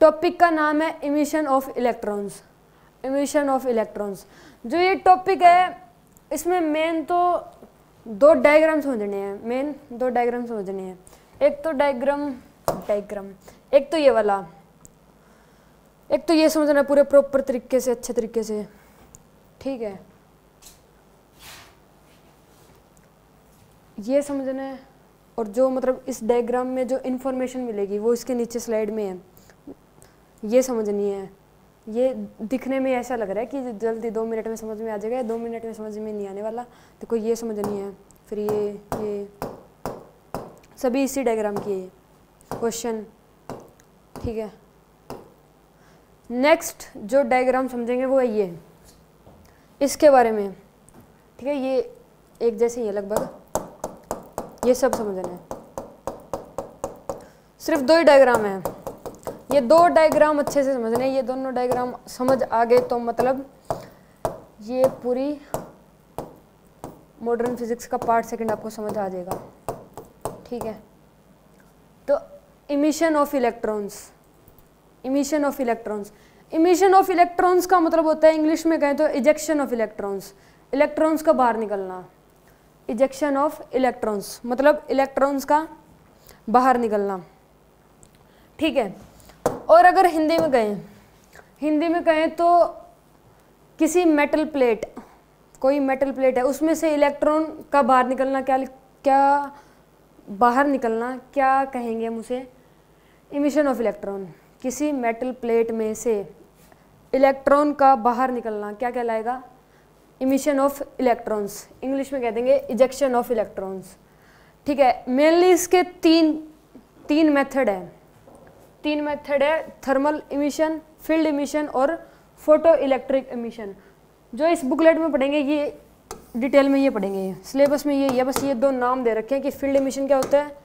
Topic का नाम है emission of electrons. Emission of electrons जो ये टॉपिक है, इसमें मेन तो दो डायग्राम समझने हैं, मेन दो डायग्राम समझने हैं। एक तो डायग्राम एक तो ये वाला, एक तो ये समझना है पूरे प्रॉपर तरीके से, अच्छे तरीके से, ठीक है। ये समझना है, और जो मतलब इस डायग्राम में जो इन्फॉर्मेशन मिलेगी वो इसके नीचे स्लाइड में है, ये समझनी है। ये दिखने में ऐसा लग रहा है कि जल्दी 2 मिनट में समझ में आ जाएगा, 2 मिनट में समझ में नहीं आने वाला। देखो ये समझनी है, फिर ये सभी इसी डायग्राम की है क्वेश्चन, ठीक है। नेक्स्ट जो डायग्राम समझेंगे वो है ये, इसके बारे में, ठीक है। ये एक जैसे ही है लगभग, ये सब समझना है। सिर्फ 2 ही डायग्राम है, ये 2 डायग्राम अच्छे से समझने हैं। ये दोनों डायग्राम समझ आ गए तो मतलब ये पूरी मॉडर्न फिजिक्स का पार्ट 2 आपको समझ आ जाएगा, ठीक है। तो emission of electrons, emission of electrons, emission of electrons का मतलब होता है इंग्लिश में कहें तो इजेक्शन ऑफ इलेक्ट्रॉन्स, इलेक्ट्रॉन्स का बाहर निकलना। इजेक्शन ऑफ इलेक्ट्रॉन्स मतलब इलेक्ट्रॉन्स का बाहर निकलना, ठीक है। और अगर हिंदी में कहें तो किसी मेटल प्लेट, कोई मेटल प्लेट है, उसमें से इलेक्ट्रॉन का बाहर निकलना, क्या बाहर निकलना क्या कहेंगे हम उसे? Emission of electron. किसी मेटल प्लेट में से इलेक्ट्रॉन का बाहर निकलना क्या कहलाएगा? Emission of electrons. इंग्लिश में कह देंगे इजेक्शन ऑफ इलेक्ट्रॉन्स, ठीक है। मेनली इसके तीन मेथड है, थर्मल इमिशन, फील्ड इमिशन और फोटो इलेक्ट्रिक इमिशन। जो इस बुकलेट में पढ़ेंगे ये डिटेल में ये पढ़ेंगे, सिलेबस में ये बस ये 2 नाम दे रखे हैं कि फील्ड इमिशन क्या होता है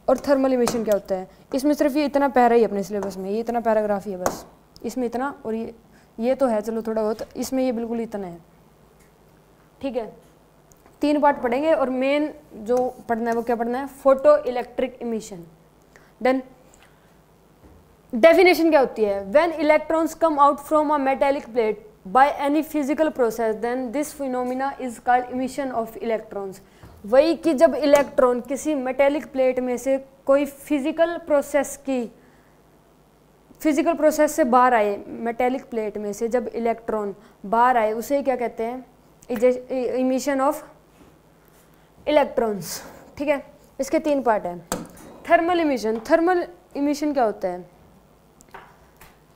और थर्मल इमिशन क्या होता है। इसमें सिर्फ ये इतना पैरा ही अपने सिलेबस में, ये इतना पैराग्राफ ही है बस, इसमें इतना, और ये तो है चलो थोड़ा बहुत, इसमें ये बिल्कुल इतना है, ठीक है। 3 पार्ट पढ़ेंगे और मेन जो पढ़ना है वो क्या पढ़ना है? Photo electric emission. Then definition क्या होती है? When electrons come out from a metallic plate by any physical process then this phenomena is called emission of electrons. वही कि जब इलेक्ट्रॉन किसी मेटेलिक प्लेट में से कोई फिजिकल प्रोसेस से बाहर आए, मेटेलिक प्लेट में से जब इलेक्ट्रॉन बाहर आए उसे क्या कहते हैं? इमिशन ऑफ इलेक्ट्रॉन्स, ठीक है। इसके 3 पार्ट हैं। थर्मल इमिशन, थर्मल इमिशन क्या होता है?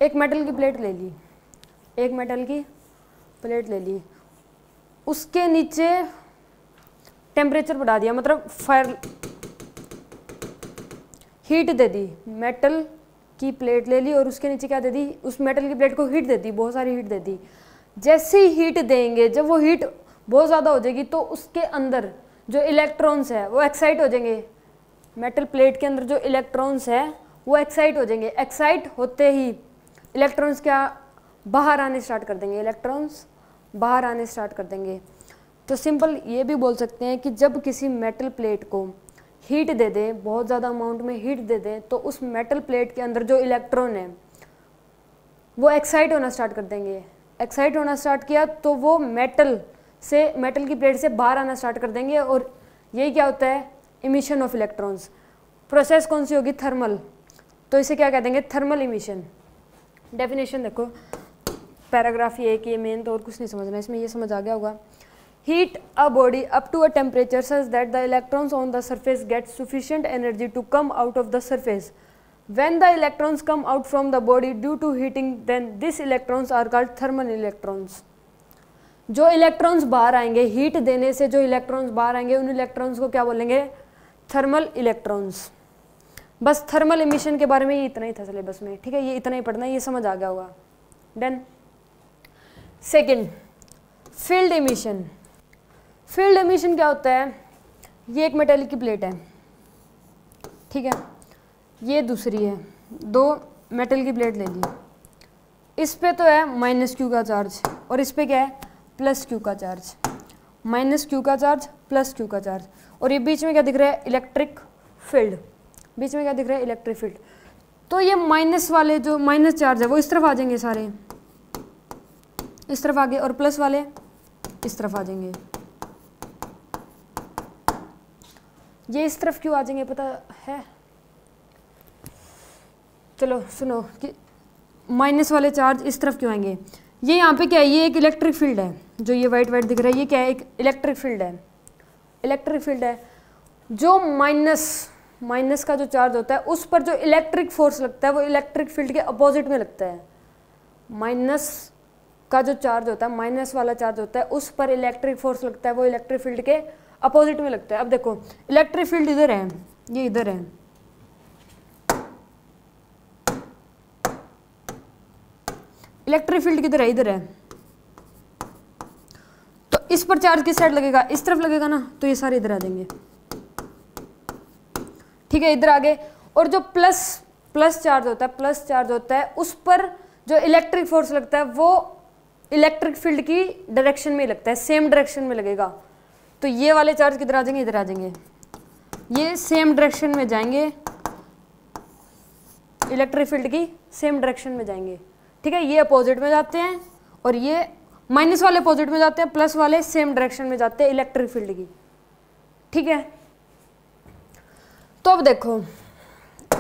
एक मेटल की प्लेट ले ली, उसके नीचे टेम्परेचर बढ़ा दिया, मतलब फायर हीट दे दी। मेटल की प्लेट ले ली और उसके नीचे क्या दे दी? उस मेटल की प्लेट को हीट दे दी, बहुत सारी हीट दे दी। जैसे ही हीट देंगे, जब वो हीट बहुत ज़्यादा हो जाएगी तो उसके अंदर जो इलेक्ट्रॉन्स है वो एक्साइट हो जाएंगे। मेटल प्लेट के अंदर जो इलेक्ट्रॉन्स है वो एक्साइट हो जाएंगे। एक्साइट होते ही इलेक्ट्रॉन्स क्या बाहर आने स्टार्ट कर देंगे, इलेक्ट्रॉन्स बाहर आने स्टार्ट कर देंगे। तो सिंपल ये भी बोल सकते हैं कि जब किसी मेटल प्लेट को हीट दे दें, बहुत ज़्यादा अमाउंट में हीट दे दें, तो उस मेटल प्लेट के अंदर जो इलेक्ट्रॉन है वो एक्साइट होना स्टार्ट कर देंगे। एक्साइट होना स्टार्ट किया तो वो मेटल की प्लेट से बाहर आना स्टार्ट कर देंगे, और यही क्या होता है? Emission of electrons. प्रोसेस कौन सी होगी? थर्मल। तो इसे क्या कह देंगे? Thermal emission. डेफिनेशन देखो, पैराग्राफ ये है कि ये मेन तो और कुछ नहीं समझना, इसमें ये समझ आ गया होगा। Heat a body up to a temperature such that the electrons on the surface get sufficient energy to come out of the surface. When the electrons come out from the body due to heating, then these electrons are called thermal electrons. जो electrons बाहर आएंगे, heat देने से जो electrons बाहर आएंगे, उन electrons को क्या बोलेंगे? Thermal electrons. बस थर्मल इमिशन के बारे में ये इतना ही था सिलेबस में, ठीक है। ये इतना ही पढ़ना है, ये समझ आ गया होगा। Then second, field emission. Field emission क्या होता है? ये एक मेटेलिक की प्लेट है, ठीक है, ये दूसरी है, 2 मेटल की प्लेट ले ली। इस पे तो है -Q का चार्ज और इस पे क्या है? +Q का चार्ज। -Q का चार्ज, +Q का चार्ज, और ये बीच में क्या दिख रहा है? Electric field. बीच में क्या दिख रहा है? Electric field. तो ये माइनस वाले जो माइनस चार्ज है वो इस तरफ आ जाएंगे, सारे इस तरफ आ गए, और प्लस वाले इस तरफ आ जाएंगे। ये इस तरफ क्यों आ जाएंगे पता है? चलो सुनो कि माइनस वाले चार्ज इस तरफ क्यों आएंगे। ये यहाँ पे क्या है, ये एक इलेक्ट्रिक फील्ड है, जो ये वाइट वाइट दिख रहा है ये क्या है, एक इलेक्ट्रिक फील्ड है। इलेक्ट्रिक फील्ड है जो माइनस का जो चार्ज होता है उस पर जो इलेक्ट्रिक फोर्स लगता है वो इलेक्ट्रिक फील्ड के अपोजिट में लगता है। माइनस का जो चार्ज होता है, माइनस वाला चार्ज होता है, उस पर इलेक्ट्रिक फोर्स लगता है वो इलेक्ट्रिक फील्ड के अपोजिट में लगता है। अब देखो इलेक्ट्रिक फील्ड इधर है, ये इधर है, इलेक्ट्रिक फील्ड किधर है, इधर है। तो इस पर चार्ज किस साइड लगेगा, इस तरफ लगेगा ना, तो ये सारे इधर आ जाएंगे। ठीक है, इधर आ गए। और जो प्लस चार्ज होता है उस पर जो इलेक्ट्रिक फोर्स लगता है वो इलेक्ट्रिक फील्ड की डायरेक्शन में लगता है, सेम डायरेक्शन में लगेगा। तो ये वाले चार्ज किधर आ जाएंगे, इधर आ जाएंगे, ये सेम डायरेक्शन में जाएंगे, इलेक्ट्रिक फील्ड की सेम डायरेक्शन में जाएंगे। ठीक है, ये अपोजिट में जाते हैं और ये माइनस वाले अपोजिट में जाते हैं, प्लस वाले सेम डायरेक्शन में जाते हैं इलेक्ट्रिक फील्ड की। ठीक है, तो अब देखो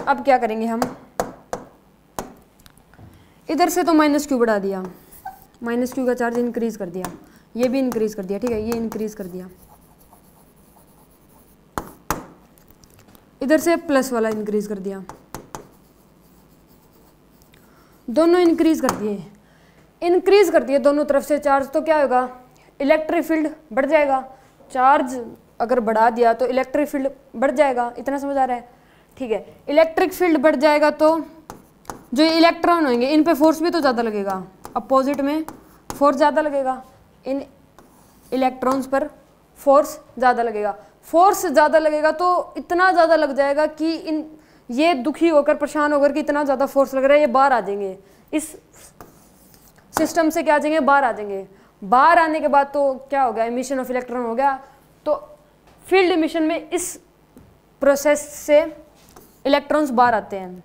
अब क्या करेंगे हम, इधर से तो माइनस क्यू बढ़ा दिया, माइनस क्यू का चार्ज इंक्रीज कर दिया, ये भी इंक्रीज कर दिया। ठीक है, ये इंक्रीज कर दिया, इधर से प्लस वाला इंक्रीज कर दिया, दोनों इंक्रीज कर दिए दोनों तरफ से चार्ज। तो क्या होगा, इलेक्ट्रिक फील्ड बढ़ जाएगा। चार्ज अगर बढ़ा दिया तो इलेक्ट्रिक फील्ड बढ़ जाएगा, इतना समझ आ रहा है? ठीक है, इलेक्ट्रिक फील्ड बढ़ जाएगा तो जो इलेक्ट्रॉन होंगे इन पे फोर्स भी तो ज़्यादा लगेगा, अपोजिट में फोर्स ज़्यादा लगेगा, इन इलेक्ट्रॉन्स पर फोर्स ज़्यादा लगेगा। फोर्स ज़्यादा लगेगा तो इतना ज़्यादा लग जाएगा कि ये दुखी होकर परेशान होकर कि इतना ज़्यादा फोर्स लग रहा है, ये बाहर आ जाएंगे, इस सिस्टम से क्या आ जाएंगे, बाहर आ जाएंगे। बाहर आने के बाद तो क्या हो गया, एमिशन ऑफ इलेक्ट्रॉन हो गया। तो फील्ड एमिशन में इस प्रोसेस से इलेक्ट्रॉन्स बाहर आते हैं।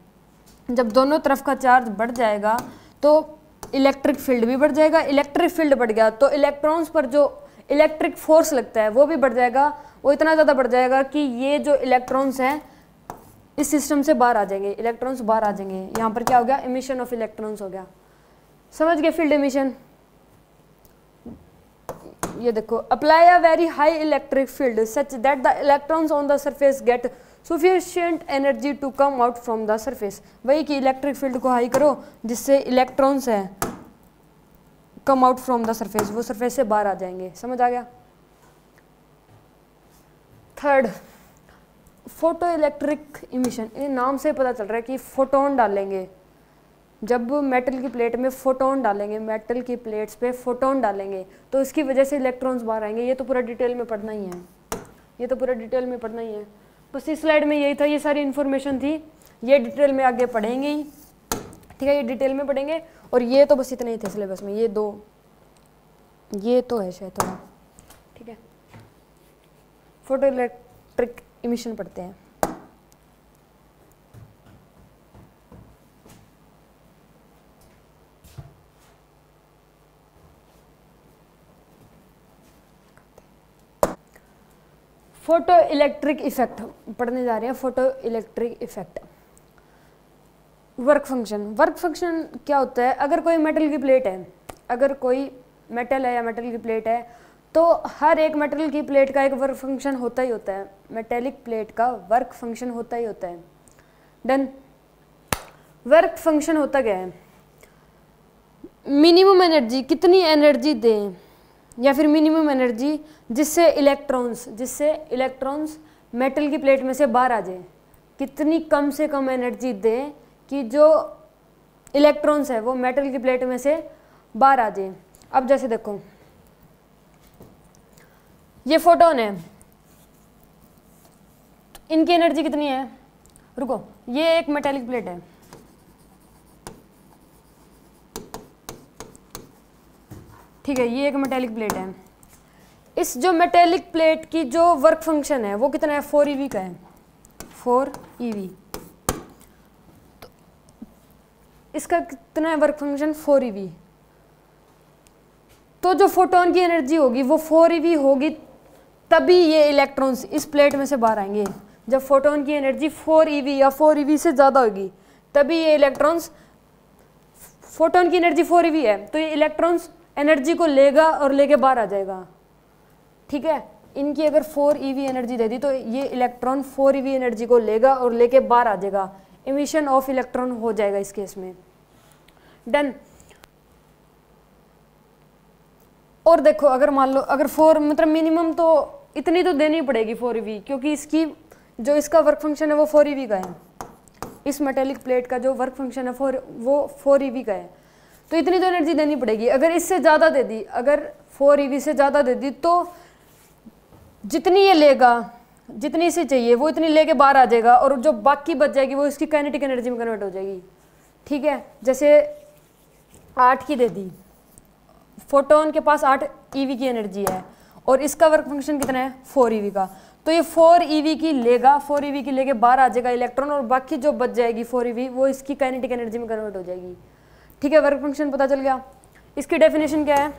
जब दोनों तरफ का चार्ज बढ़ जाएगा तो इलेक्ट्रिक फील्ड भी बढ़ जाएगा। इलेक्ट्रिक फील्ड बढ़ गया तो इलेक्ट्रॉन्स पर जो इलेक्ट्रिक फोर्स लगता है वो भी बढ़ जाएगा, वो इतना ज़्यादा बढ़ जाएगा कि ये जो इलेक्ट्रॉन्स हैं इस सिस्टम से बाहर आ जाएंगे, इलेक्ट्रॉन्स बाहर आ जाएंगे। यहाँ पर क्या हो गया, एमिशन ऑफ इलेक्ट्रॉन्स हो गया। समझ गए फील्ड एमिशन? ये देखो, apply a very high electric field such that the electrons on the surface get sufficient energy to come out from the surface. वही कि इलेक्ट्रिक फील्ड को हाई करो जिससे इलेक्ट्रॉन्स है कम आउट फ्रॉम द सरफेस, वो surface से बाहर आ जाएंगे। समझ आ गया? Third, photo electric emission. ये नाम से पता चल रहा है कि फोटोन डालेंगे। जब मेटल की प्लेट में फोटोन डालेंगे, मेटल की प्लेट्स पे फोटोन डालेंगे तो इसकी वजह से इलेक्ट्रॉन्स बाहर आएंगे। ये तो पूरा डिटेल में पढ़ना ही है, ये तो पूरा डिटेल में पढ़ना ही है। बस इस स्लाइड में यही था, ये सारी इन्फॉर्मेशन थी, ये डिटेल में आगे पढ़ेंगे ही। ठीक है, ये डिटेल में पढ़ेंगे। और ये तो बस इतने ही थे सिलेबस में, ये दो, ये तो है शायद थोड़ा। ठीक है, फोटो इलेक्ट्रिक इमिशन पढ़ते हैं। फोटो इलेक्ट्रिक इफेक्ट पढ़ने जा रहे हैं। Photo electric effect, work function क्या होता है? अगर कोई मेटल की प्लेट है, अगर कोई मेटल है या मेटल की प्लेट है तो हर एक मेटल की प्लेट का एक वर्क फंक्शन होता ही होता है। मेटेलिक प्लेट का वर्क फंक्शन होता ही होता है। डन। वर्क फंक्शन होता क्या है? मिनिमम एनर्जी, कितनी एनर्जी दें, या फिर मिनिमम एनर्जी जिससे इलेक्ट्रॉन्स मेटल की प्लेट में से बाहर आ जाए। कितनी कम से कम एनर्जी दें कि जो इलेक्ट्रॉन्स है वो मेटल की प्लेट में से बाहर आ जाए। अब जैसे देखो, ये फोटोन है, इनकी एनर्जी कितनी है? रुको, ये एक मेटेलिक प्लेट है, ठीक है, ये एक मेटेलिक प्लेट है। इस जो मेटेलिक प्लेट की जो वर्क फंक्शन है वो कितना है? 4 eV का है, 4 eV। तो इसका कितना है वर्क फंक्शन 4 eV। तो जो फोटोन की एनर्जी होगी वो 4 eV होगी, तभी ये इलेक्ट्रॉन्स इस प्लेट में से बाहर आएंगे। जब फोटोन की एनर्जी 4 eV या 4 eV से ज़्यादा होगी तभी ये इलेक्ट्रॉन्स, फोटोन की एनर्जी 4 eV है तो ये इलेक्ट्रॉन्स एनर्जी को लेगा और लेके बाहर आ जाएगा। ठीक है, इनकी अगर 4 eV एनर्जी दे दी तो ये इलेक्ट्रॉन 4 eV एनर्जी को लेगा और लेके बाहर आ जाएगा, इमिशन ऑफ इलेक्ट्रॉन हो जाएगा इस केस में। डन। और देखो अगर मान लो अगर 4 मतलब मिनिमम तो इतनी तो देनी पड़ेगी 4 eV, क्योंकि इसकी जो इसका वर्क फंक्शन है वो 4 eV का है। इस मेटेलिक प्लेट का जो वर्क फंक्शन है वो 4 eV का है, तो इतनी तो एनर्जी देनी पड़ेगी। अगर इससे ज़्यादा दे दी, अगर 4 eV से ज़्यादा दे दी तो जितनी ये लेगा, जितनी इसे चाहिए वो इतनी लेके बाहर आ जाएगा, और जो बाकी बच जाएगी वो इसकी काइनेटिक एनर्जी में कन्वर्ट हो जाएगी। ठीक है, जैसे 8 की दे दी, फोटोन के पास 8 eV की एनर्जी है और इसका वर्क फंक्शन कितना है 4 eV का, तो ये 4 eV की लेगा, 4 eV की लेके बाहर आ जाएगा इलेक्ट्रॉन, और बाकी जो बच जाएगी 4 eV वो इसकी काइनेटिक एनर्जी में कन्वर्ट हो जाएगी। ठीक है, वर्क फंक्शन पता चल गया। इसकी डेफिनेशन क्या है?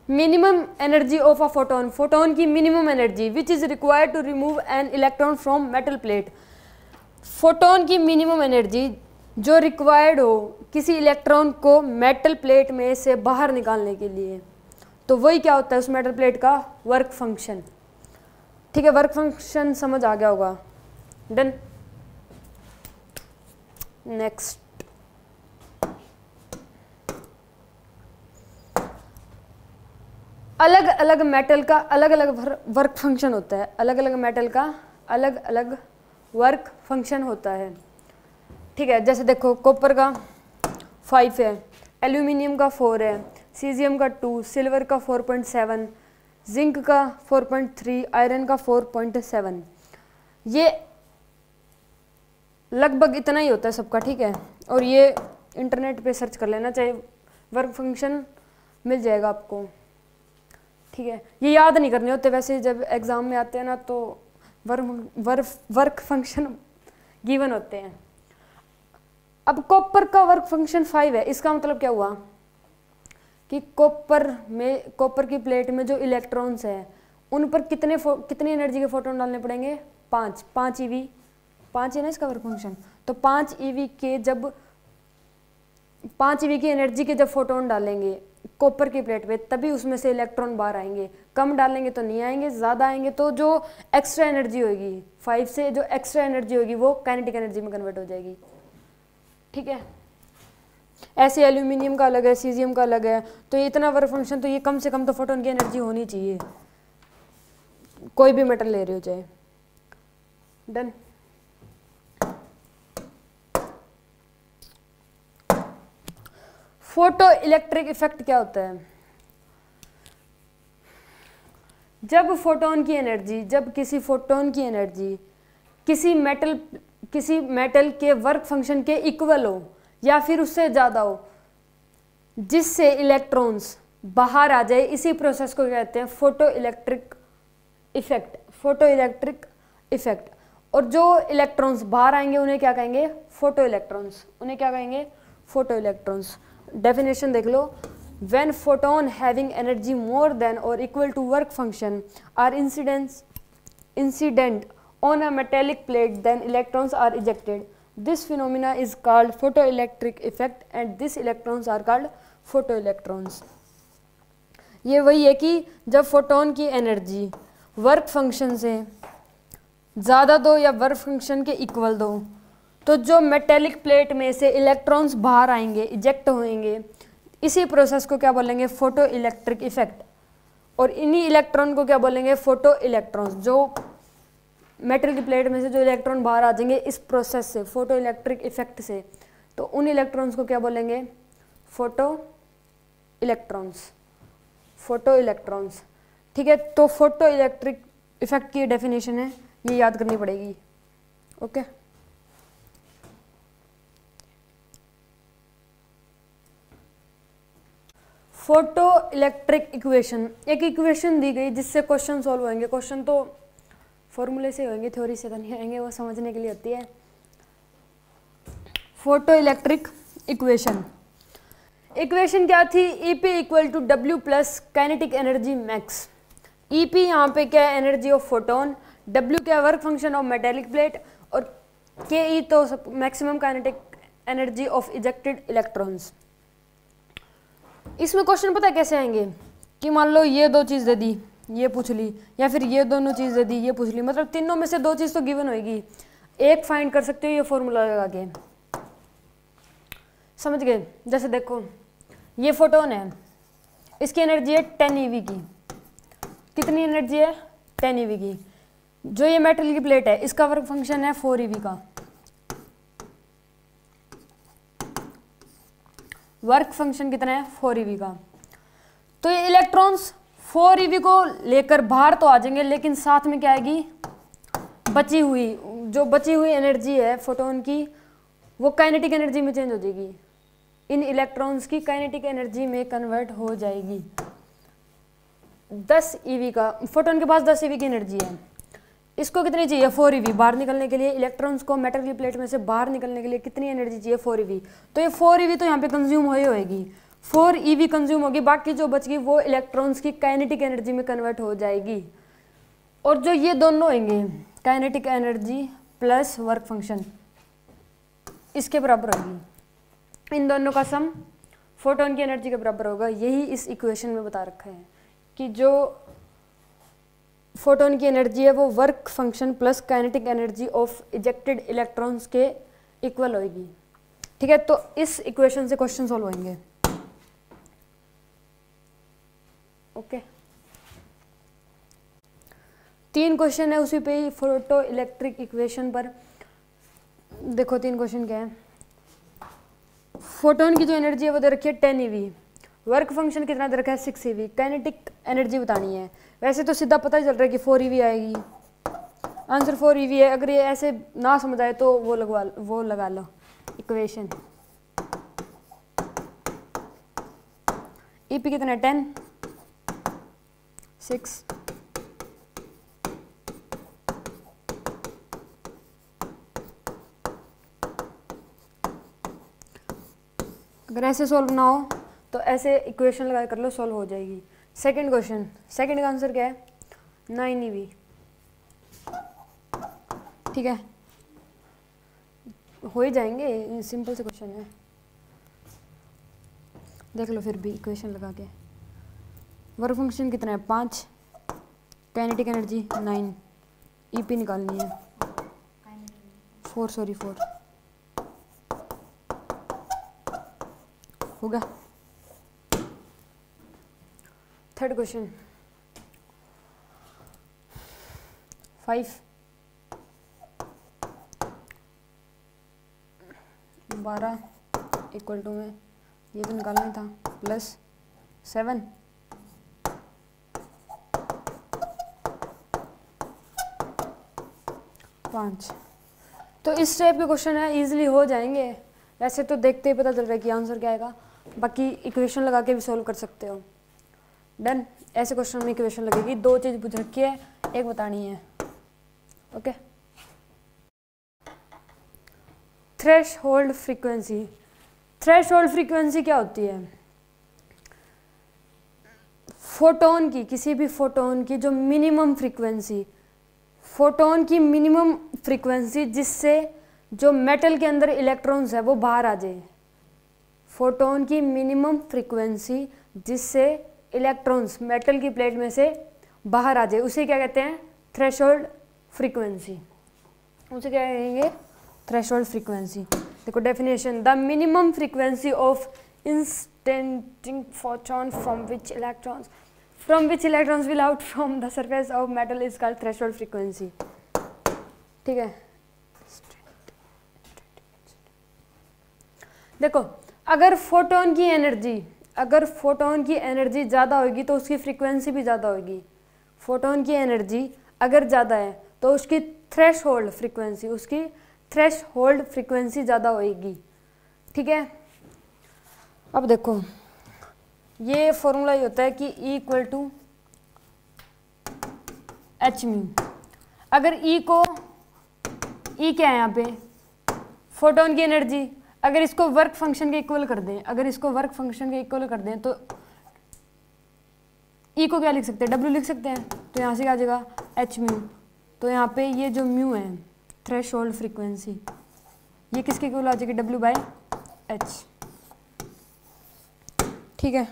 Minimum energy of a photon, photon की minimum energy which is required to remove an electron from metal plate. Photon की मिनिमम एनर्जी जो रिक्वायर्ड हो किसी इलेक्ट्रॉन को मेटल प्लेट में से बाहर निकालने के लिए, तो वही क्या होता है उस मेटल प्लेट का वर्क फंक्शन। ठीक है, वर्क फंक्शन समझ आ गया होगा। डन। नेक्स्ट, अलग अलग मेटल का अलग अलग वर्क फंक्शन होता है, अलग अलग मेटल का अलग अलग वर्क फंक्शन होता है। ठीक है, जैसे देखो कॉपर का 5 है, एल्यूमिनियम का 4 है, सीजियम का 2, सिल्वर का 4.7, जिंक का 4.3, आयरन का 4.7। ये लगभग इतना ही होता है सबका। ठीक है, और ये इंटरनेट पे सर्च कर लेना, चाहे वर्क फंक्शन मिल जाएगा आपको। ठीक है, ये याद नहीं करने होते वैसे, जब एग्ज़ाम में आते हैं ना तो वर्क फंक्शन गिवन होते हैं। अब कॉपर का वर्क फंक्शन 5 है, इसका मतलब क्या हुआ कि कॉपर की प्लेट में जो इलेक्ट्रॉन्स हैं उन पर कितनी एनर्जी के फोटोन डालने पड़ेंगे? 5 eV, 5 है ना इसका वर्क फंक्शन, तो 5 eV के जब 5 eV की एनर्जी के जब फोटोन डालेंगे कॉपर की प्लेट पे तभी उसमें से इलेक्ट्रॉन बाहर आएंगे। कम डालेंगे तो नहीं आएंगे, ज़्यादा आएंगे तो जो एक्स्ट्रा एनर्जी होगी 5 से, जो एक्स्ट्रा एनर्जी होगी वो काइनेटिक एनर्जी में कन्वर्ट हो जाएगी। ठीक है, ऐसे एल्यूमिनियम का अलग है, सीजियम का अलग है, तो ये इतना वर्क फंक्शन, तो ये कम से कम तो फोटोन की एनर्जी होनी चाहिए, कोई भी मेटल ले रहे हो चाहे। डन। फोटो इलेक्ट्रिक इफेक्ट क्या होता है? जब किसी फोटोन की एनर्जी किसी मेटल के वर्क फंक्शन के इक्वल हो या फिर उससे ज़्यादा हो, जिससे इलेक्ट्रॉन्स बाहर आ जाए, इसी प्रोसेस को कहते हैं फोटो इलेक्ट्रिक इफेक्ट। और जो इलेक्ट्रॉन्स बाहर आएंगे उन्हें क्या कहेंगे? Photo electrons. डेफिनेशन देख लो, when photon having energy more than or equal to work function are incident on a metallic plate, then electrons are ejected. This phenomena is called photoelectric effect and these electrons are called photoelectrons. ये वही है कि जब photon की energy work function से ज़्यादा दो या वर्क फंक्शन के इक्वल दो, तो जो मेटेलिक प्लेट में से इलेक्ट्रॉन्स बाहर आएंगे, इजेक्ट होंगे, इसी प्रोसेस को क्या बोलेंगे? Photo electric effect. और इन्हीं इलेक्ट्रॉन को क्या बोलेंगे? Photo electrons. जो मेटल की प्लेट में से जो इलेक्ट्रॉन बाहर आ जाएंगे इस प्रोसेस से, फोटो इलेक्ट्रिक इफेक्ट से, तो उन इलेक्ट्रॉन्स को क्या बोलेंगे? Photo electrons. ठीक है, तो फोटो इलेक्ट्रिक इफेक्ट की डेफिनेशन है, ये याद करनी पड़ेगी। ओके, फोटो इलेक्ट्रिक इक्वेशन, एक इक्वेशन दी गई जिससे क्वेश्चन सॉल्व होंगे। क्वेश्चन तो फॉर्मूले से होंगे, थ्योरी से तो नहीं आएंगे, वो समझने के लिए होती है। Photo electric equation. इक्वेशन क्या थी? EP equal to W plus kinetic energy max. EP यहाँ पे क्या है? Energy of photon. डब्ल्यू क्या? Work function of metallic plate. और के ई तो maximum kinetic energy of ejected electrons. इसमें क्वेश्चन पता है कैसे आएंगे कि मान लो ये दो चीज़ दे दी, ये पूछ ली, या फिर ये दोनों चीज़ दे दी, ये पूछ ली, मतलब तीनों में से दो चीज़ तो गिवन होगी, एक फाइंड कर सकते हो ये फॉर्मूला लगा के। समझ गए? जैसे देखो ये फोटोन है, इसकी एनर्जी है 10 EV की। कितनी एनर्जी है? 10 EV की। जो ये मेटल की प्लेट है इसका वर्क फंक्शन है 4 EV का। वर्क फंक्शन कितना है? 4 EV का। तो ये इलेक्ट्रॉन्स 4 EV को लेकर बाहर तो आ जाएंगे, लेकिन साथ में क्या आएगी? बची हुई एनर्जी है फोटोन की, वो काइनेटिक एनर्जी में चेंज हो जाएगी, इन इलेक्ट्रॉन्स की काइनेटिक एनर्जी में कन्वर्ट हो जाएगी। 10 EV का फोटोन के पास 10 EV की एनर्जी है। इसको कितनी चाहिए? 4 EV। बाहर निकलने के लिए इलेक्ट्रॉन्स को मेटल की प्लेट में से बाहर निकलने के लिए कितनी एनर्जी चाहिए? 4 EV। तो ये 4 EV तो यहाँ पे कंज्यूम होएगी, 4 EV कंज्यूम होगी, बाकी जो बच गई वो इलेक्ट्रॉन्स की काइनेटिक एनर्जी में कन्वर्ट हो जाएगी। और जो ये दोनों होंगे kinetic energy plus work function, इसके बराबर होगी। इन दोनों का सम फोटोन की एनर्जी के बराबर होगा। यही इस इक्वेशन में बता रखा है कि जो फोटोन की एनर्जी है वो work function plus kinetic energy of ejected electrons के इक्वल होगी। ठीक है, तो इस इक्वेशन से क्वेश्चन सॉल्व होंगे। ओके, 3 क्वेश्चन है उसी पे ही, फोटो इलेक्ट्रिक इक्वेशन पर। देखो 3 क्वेश्चन क्या है। फोटोन की जो एनर्जी है वो दे रखी है 10 EV। वर्क फंक्शन कितना दे रखा है? 6 EV। काइनेटिक एनर्जी बतानी है। वैसे तो सीधा पता ही चल रहा है कि 4 EV आएगी, आंसर 4 EV है। अगर ये ऐसे ना समझ आए तो वो लगा लो इक्वेशन। EP कितना है? 10, 6। अगर ऐसे सॉल्व ना हो तो ऐसे इक्वेशन लगा कर लो, सॉल्व हो जाएगी। सेकंड क्वेश्चन, सेकंड का आंसर क्या है? 9 EV। ठीक है, हो ही जाएंगे, सिंपल से क्वेश्चन है, देख लो फिर भी इक्वेशन लगा के। वर्क फंक्शन कितना है? 5, काइनेटिक एनर्जी 9, EP निकालनी है 4 होगा। थर्ड क्वेश्चन 5, 12 इक्वल टू में ये तो निकालना था प्लस 7, पाँच। तो इस टाइप के क्वेश्चन है, इजीली हो जाएंगे। वैसे तो देखते ही पता चल रहा है कि आंसर क्या आएगा, बाकी इक्वेशन लगा के भी सॉल्व कर सकते हो। डन। ऐसे क्वेश्चन में इक्वेशन लगेगी, 2 चीज़ पूछ रखी है, एक बतानी है। Okay. Threshold frequency. Threshold frequency क्या होती है? फोटोन की, किसी भी फोटोन की जो मिनिमम फ्रीक्वेंसी, फोटोन की मिनिमम फ्रीक्वेंसी जिससे जो मेटल के अंदर इलेक्ट्रॉन्स है वो बाहर आ जाए। फोटोन की मिनिमम फ्रीक्वेंसी जिससे इलेक्ट्रॉन्स मेटल की प्लेट में से बाहर आ जाए, उसे क्या कहते हैं? Threshold frequency. उसे क्या कहेंगे? Threshold frequency. देखो definition, the minimum frequency of incident photon from which electrons will out from the surface of metal is called threshold frequency. ठीक है, देखो अगर फोटोन की एनर्जी ज़्यादा होगी तो उसकी फ्रीक्वेंसी भी ज़्यादा होगी। फोटोन की एनर्जी अगर ज़्यादा है तो उसकी थ्रेशहोल्ड फ्रीक्वेंसी ज़्यादा होगी। ठीक है, अब देखो ये फॉर्मूला ये होता है कि E equal to H mu. अगर E क्या है यहाँ पे? फोटोन की एनर्जी, अगर इसको वर्क फंक्शन के इक्वल कर दें, अगर इसको वर्क फंक्शन के इक्वल कर दें तो ई को क्या लिख सकते हैं, डब्ल्यू लिख सकते हैं। तो यहाँ से क्या आ जाएगा एच म्यू। तो यहाँ पे ये जो म्यू है थ्रेश होल्ड फ्रीक्वेंसी, ये किसके इक्वल आ जाएगी, डब्ल्यू बाई एच। ठीक है,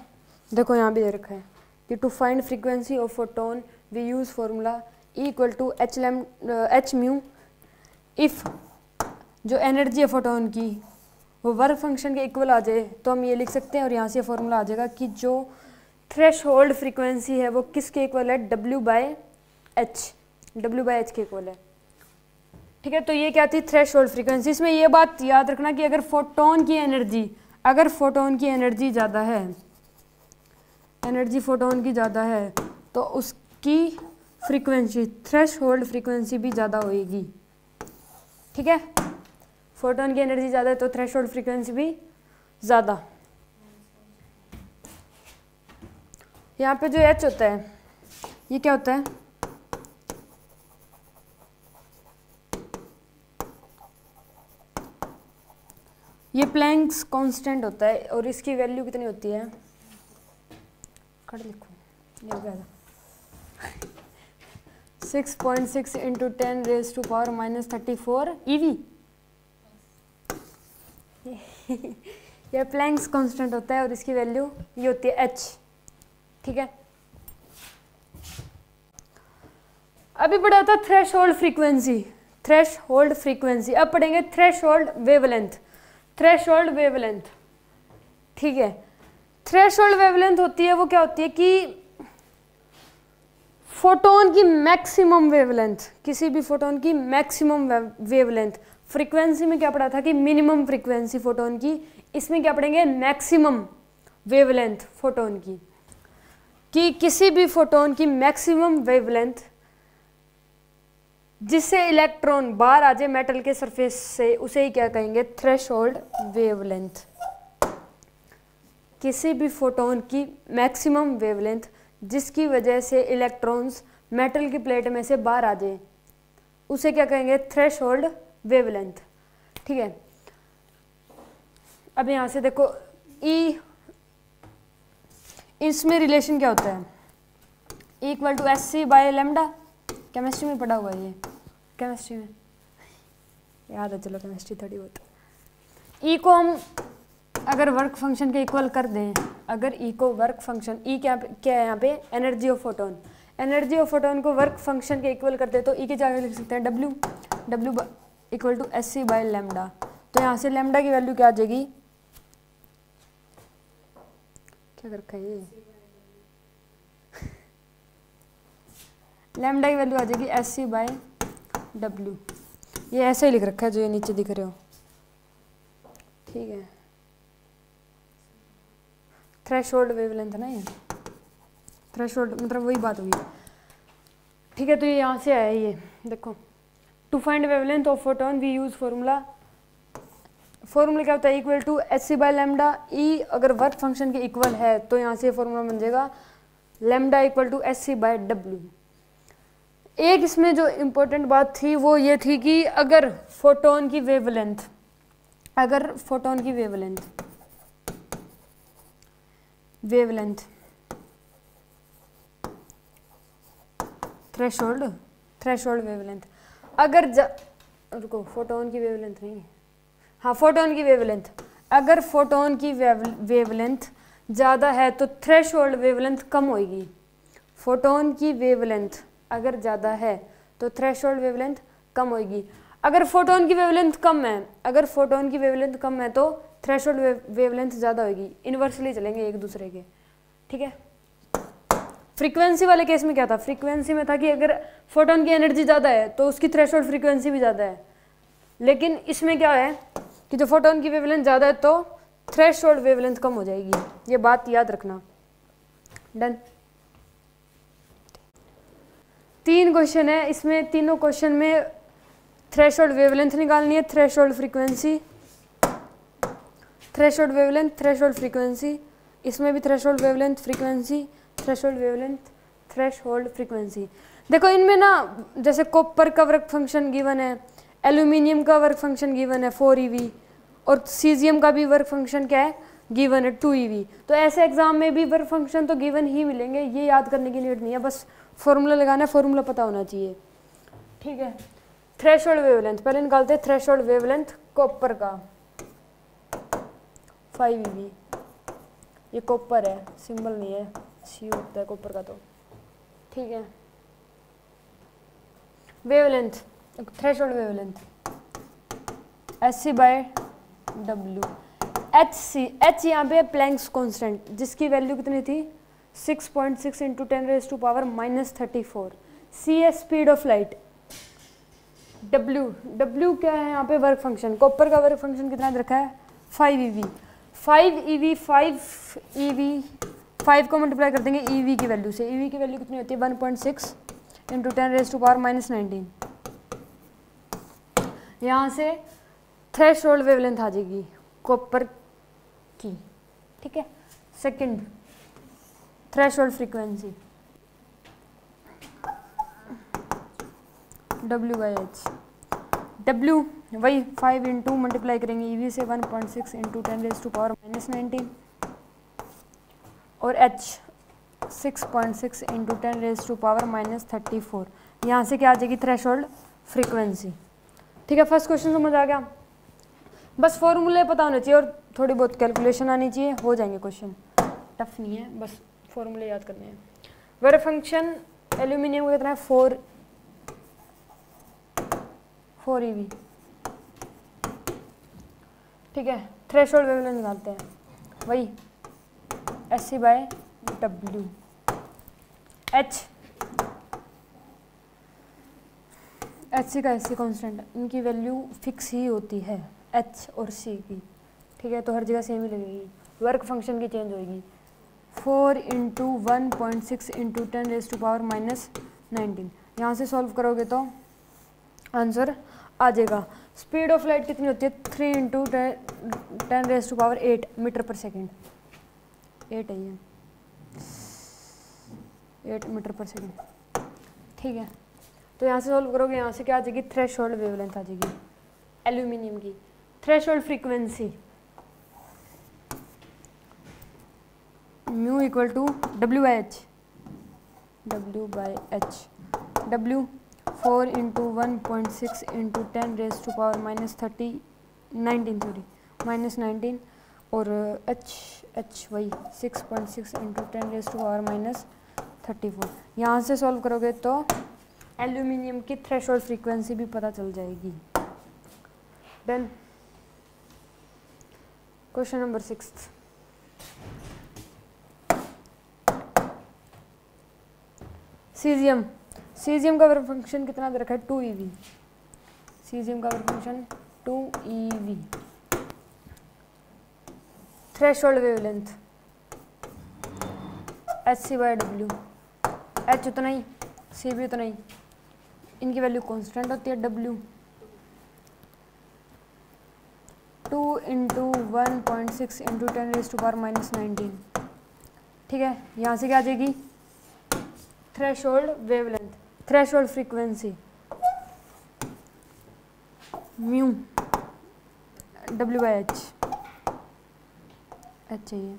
देखो यहाँ भी दे रखा है कि to find frequency of photon we use formula E equal to H mu. If जो एनर्जी है फोटोन की वो वर्क फंक्शन के इक्वल आ जाए तो हम ये लिख सकते हैं, और यहाँ से फॉर्मूला आ जाएगा कि जो थ्रेश होल्ड फ्रीक्वेंसी है वो किसके इक्वल है, W by H, W by H के इक्वल है। ठीक है, तो ये क्या थी थ्रेश होल्ड फ्रीक्वेंसी। इसमें ये बात याद रखना कि अगर फोटोन की एनर्जी, अगर फोटोन की एनर्जी ज़्यादा है, एनर्जी फोटोन की ज़्यादा है तो उसकी फ्रीक्वेंसी, थ्रेश होल्ड फ्रीक्वेंसी भी ज़्यादा होएगी। ठीक है, फोटोन की एनर्जी ज़्यादा है तो थ्रेश होल्ड फ्रीक्वेंसी भी ज़्यादा। यहाँ पे जो एच होता है ये क्या होता है, ये प्लैंक्स कांस्टेंट होता है और इसकी वैल्यू कितनी होती है, कट लिखो ये ज़्यादा 6.6 into 10 raise to power minus 34 EV। ये प्लैंक्स कांस्टेंट होता है और इसकी वैल्यू ये होती है h। ठीक है, अभी पढ़ा था threshold frequency, threshold frequency. अब पढ़ेंगे threshold wavelength, threshold wavelength. ठीक है, थ्रेश होल्ड वेवलेंथ होती है वो क्या होती है कि फोटोन की मैक्सिमम वेवलेंथ, किसी भी फोटोन की मैक्सिमम वेवलेंथ। फ्रीक्वेंसी में क्या पढ़ा था कि मिनिमम फ्रीक्वेंसी फोटोन की, इसमें क्या पढ़ेंगे मैक्सिमम वेवलेंथ फोटोन की, कि किसी भी फोटोन की मैक्सिमम वेवलेंथ जिससे इलेक्ट्रॉन बाहर आ जाए मेटल के सरफेस से, उसे ही क्या कहेंगे थ्रेशोल्ड वेवलेंथ। किसी भी फोटोन की मैक्सिमम वेवलेंथ जिसकी वजह से इलेक्ट्रॉन्स मेटल की प्लेट में से बाहर आ जाए, उसे क्या कहेंगे थ्रेशोल्ड वेवलेंथ। ठीक है, अब यहाँ से देखो ई, इसमें रिलेशन क्या होता है, E equal to S C by lambda. Chemistry में पढ़ा हुआ है ये, केमिस्ट्री में याद है, चलो केमिस्ट्री थोड़ी बहुत। E को हम अगर वर्क फंक्शन के इक्वल कर दें, अगर E को वर्क फंक्शन, E क्या है यहाँ पे energy of photon, energy of photon को वर्क फंक्शन के इक्वल करते हैं तो E की जगह लिख सकते हैं W equal to S C by lambda. तो यहाँ से लेमडा की वैल्यू क्या आ जाएगी, क्या कर रखा है ये, लेमडा की वैल्यू आ जाएगी एस सी बाय डब्ल्यू। ये ऐसे ही लिख रखा है जो ये नीचे दिख रहे हो। ठीक है, थ्रेशोल्ड वेवलेंथ है ना ये, थ्रेशोल्ड मतलब वही बात होगी। ठीक है, तो ये यहाँ से आया ये देखो, to find wavelength of photon we use formula, formula क्या होता है equal to H C by lambda. E अगर वर्क फंक्शन के इक्वल है तो यहाँ से फॉर्मूला बन जाएगा lambda equal to H C by W. एक इसमें जो इम्पोर्टेंट बात थी वो ये थी कि अगर फोटोन की वेवलेंथ, अगर फोटोन की वेवलेंथ थ्रेशोल्ड वेवलेंथ अगर रुको, फोटोन की वेवलेंथ नहीं, हाँ फोटोन की वेवलेंथ, अगर फोटोन की वेवलेंथ ज़्यादा है तो थ्रेशोल्ड वेवलेंथ कम होगी। फोटोन की वेवलेंथ अगर ज़्यादा है तो थ्रेशोल्ड वेवलेंथ कम होगी। अगर फोटोन की वेवलेंथ कम है, अगर फोटोन की वेवलेंथ कम है तो थ्रेशोल्ड वेवलेंथ ज़्यादा होगी। इन्वर्सली चलेंगे एक दूसरे के। ठीक है, फ्रीक्वेंसी वाले केस में क्या था, फ्रीक्वेंसी में था कि अगर फोटोन की एनर्जी ज़्यादा है तो उसकी थ्रेशोल्ड फ्रीक्वेंसी भी ज़्यादा है। लेकिन इसमें क्या है कि जो फोटोन की वेवलेंथ ज़्यादा है तो थ्रेशोल्ड वेवलेंथ कम हो जाएगी। ये बात याद रखना। डन। 3 क्वेश्चन है, इसमें तीनों क्वेश्चन में थ्रेशोल्ड वेवलेंथ निकालनी है, threshold frequency, threshold wavelength, threshold frequency. इसमें भी threshold wavelength, frequency, threshold wavelength, threshold frequency. देखो इनमें ना जैसे कॉपर का वर्क फंक्शन गिवन है, एल्यूमिनियम का वर्क फंक्शन गिवन है 4 EV, और सीजियम का भी वर्क फंक्शन क्या है, गिवन है 2eV। तो ऐसे एग्जाम में भी वर्क फंक्शन तो गिवन ही मिलेंगे, ये याद करने की नीड नहीं है, बस फॉर्मूला लगाना है, फॉर्मूला पता होना चाहिए। ठीक है, थ्रेशोल्ड वेवलेंथ पहले निकालते हैं। थ्रेशोल्ड वेवलेंथ कॉपर का 5eV, ये कॉपर है, सिंबल नहीं है, सी होता है कॉपर का तो। ठीक है, wavelength, threshold wavelength Sc/W। H यहाँ पे प्लैंक्स कांस्टेंट, जिसकी वैल्यू कितनी थी 6.6 × 10⁻⁻34। C है स्पीड ऑफ लाइट। W क्या है यहाँ पे, वर्क फंक्शन। कॉपर का वर्क फंक्शन कितना रखा है 5eV। 5 को मल्टीप्लाई कर देंगे EV की वैल्यू से। EV की वैल्यू कितनी होती है 1.6 × 10⁻⁻⁻19। यहाँ से थ्रेशोल्ड वेवलेंथ आ जाएगी कॉपर की। ठीक है, second threshold frequency W/H। W वही 5 इंटू मल्टीप्लाई करेंगे EV से 1.6 × 10⁻⁻19 और H 6.6 × 10⁻⁻34। यहाँ से क्या आ जाएगी थ्रेशोल्ड फ्रीक्वेंसी। ठीक है, फर्स्ट क्वेश्चन समझ आ गया। बस फॉर्मूले पता होने चाहिए और थोड़ी बहुत कैलकुलेशन आनी चाहिए, हो जाएंगे क्वेश्चन, टफ नहीं है, बस फॉर्मूले याद करने हैं। वर्क फंक्शन एल्यूमिनियम का कितना है 4eV। ठीक है, थ्रेशोल्ड वेवलेंथ निकालते हैं, वही Sc/W। Hc का Sc कांस्टेंट, इनकी वैल्यू फिक्स ही होती है H और C की। ठीक है, तो हर जगह सेम ही लगेगी, वर्क फंक्शन की चेंज होगी। 4 × 1.6 × 10⁻⁻19। यहाँ से सॉल्व करोगे तो आंसर आ जाएगा। स्पीड ऑफ लाइट कितनी होती है 3 × 10⁸ मीटर पर सेकेंड। 8 है ये, 8 मीटर पर सेकेंड। ठीक है, तो यहाँ से सॉल्व करोगे, यहाँ से क्या आ जाएगी थ्रेशोल्ड वेवलेंथ आ जाएगी एल्यूमिनियम की। Threshold frequency mu equal to W/H। W 4 × 1.6 × 10⁻⁻19 और H वही 6.6 × 10⁻⁻34। यहाँ से सॉल्व करोगे तो एल्यूमिनियम की थ्रेशोल्ड फ्रीक्वेंसी भी पता चल जाएगी। Then question number 6। सीजियम का वर्क फंक्शन कितना दे रखा है 2eV। सीजियम का work function 2eV। Threshold wavelength Sc/W। H उतना ही, C भी उतना ही, इनकी वैल्यू कांस्टेंट होती है। W 2 × 1.6 × 10⁻⁻19। ठीक है, यहाँ से क्या आ जाएगी threshold wavelength, threshold frequency mu W/H। चाहिए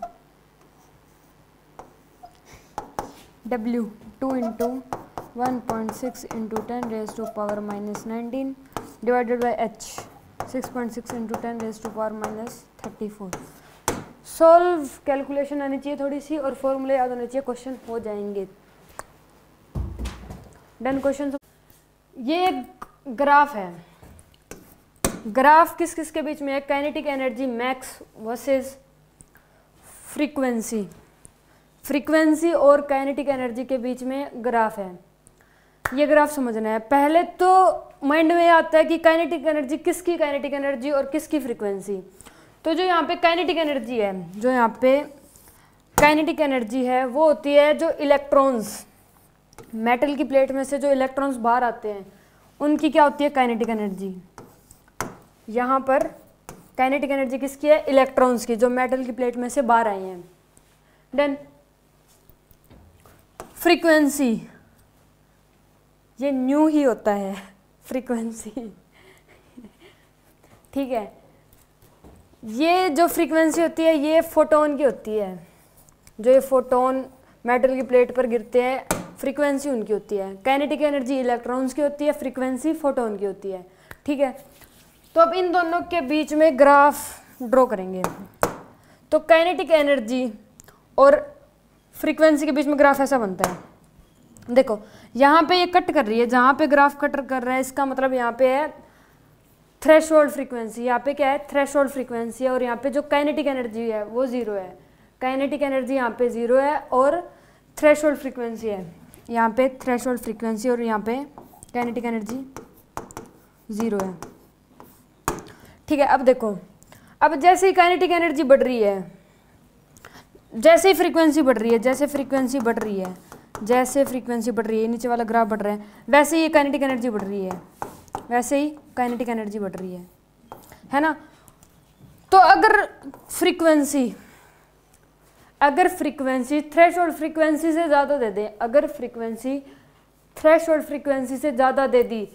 W 2 × 1.6 × 10⁻⁻19 divided by H 6.6 × 10⁻⁻34। Solve calculation आनी चाहिए थोड़ी सी और फॉर्मूले याद होने चाहिए, क्वेश्चन हो जाएंगे। Done question. ये एक ग्राफ है, ग्राफ किस किस के बीच में है, kinetic energy max versus frequency और काइनेटिक एनर्जी के बीच में ग्राफ है। ये ग्राफ समझना है। पहले तो माइंड में आता है कि काइनेटिक एनर्जी किसकी, काइनेटिक एनर्जी और किसकी फ्रीक्वेंसी। तो जो यहाँ पे काइनेटिक एनर्जी है, जो यहाँ पे काइनेटिक एनर्जी है वो होती है जो इलेक्ट्रॉन्स, मेटल की प्लेट में से जो इलेक्ट्रॉन्स बाहर आते हैं उनकी क्या होती है काइनेटिक एनर्जी। यहाँ पर काइनेटिक एनर्जी किसकी है, इलेक्ट्रॉन्स की, जो मेटल की प्लेट में से बाहर आए हैं। देन फ्रीक्वेंसी, ये न्यू ही होता है फ्रीक्वेंसी। ठीक है, ये जो फ्रीक्वेंसी होती है ये फोटोन की होती है, जो ये फोटोन मेटल की प्लेट पर गिरते हैं फ्रीक्वेंसी उनकी होती है। काइनेटिक एनर्जी इलेक्ट्रॉन्स की होती है, फ्रीक्वेंसी फोटोन की होती है। ठीक है, तो अब इन दोनों के बीच में ग्राफ ड्रॉ करेंगे। तो काइनेटिक एनर्जी और फ्रीक्वेंसी के बीच में ग्राफ ऐसा बनता है। देखो यहाँ पे ये कट कर रही है, जहाँ पे ग्राफ कट कर रहा है इसका मतलब यहाँ पे है थ्रेशोल्ड फ्रीक्वेंसी, यहाँ पे क्या है थ्रेशोल्ड फ्रीक्वेंसी है, और यहाँ पे जो काइनेटिक एनर्जी है वो जीरो है। काइनेटिक एनर्जी यहाँ पे जीरो है और थ्रेशोल्ड फ्रीक्वेंसी है, यहाँ पे थ्रेशोल्ड फ्रीक्वेंसी और यहाँ पे काइनेटिक एनर्जी जीरो है। ठीक है, अब देखो, अब जैसे ही काइनेटिक एनर्जी बढ़ रही है, जैसे ही फ्रीक्वेंसी बढ़ रही है, जैसे फ्रीक्वेंसी बढ़ रही है, जैसे फ्रीक्वेंसी बढ़ रही है, नीचे वाला ग्राफ बढ़ रहा है, वैसे ही काइनेटिक एनर्जी बढ़ रही है, वैसे ही काइनेटिक एनर्जी बढ़ रही है ना। तो अगर फ्रीक्वेंसी थ्रेशोल्ड फ्रीक्वेंसी से ज़्यादा दे दें, अगर फ्रीक्वेंसी थ्रेशोल्ड फ्रीक्वेंसी से ज़्यादा दे दी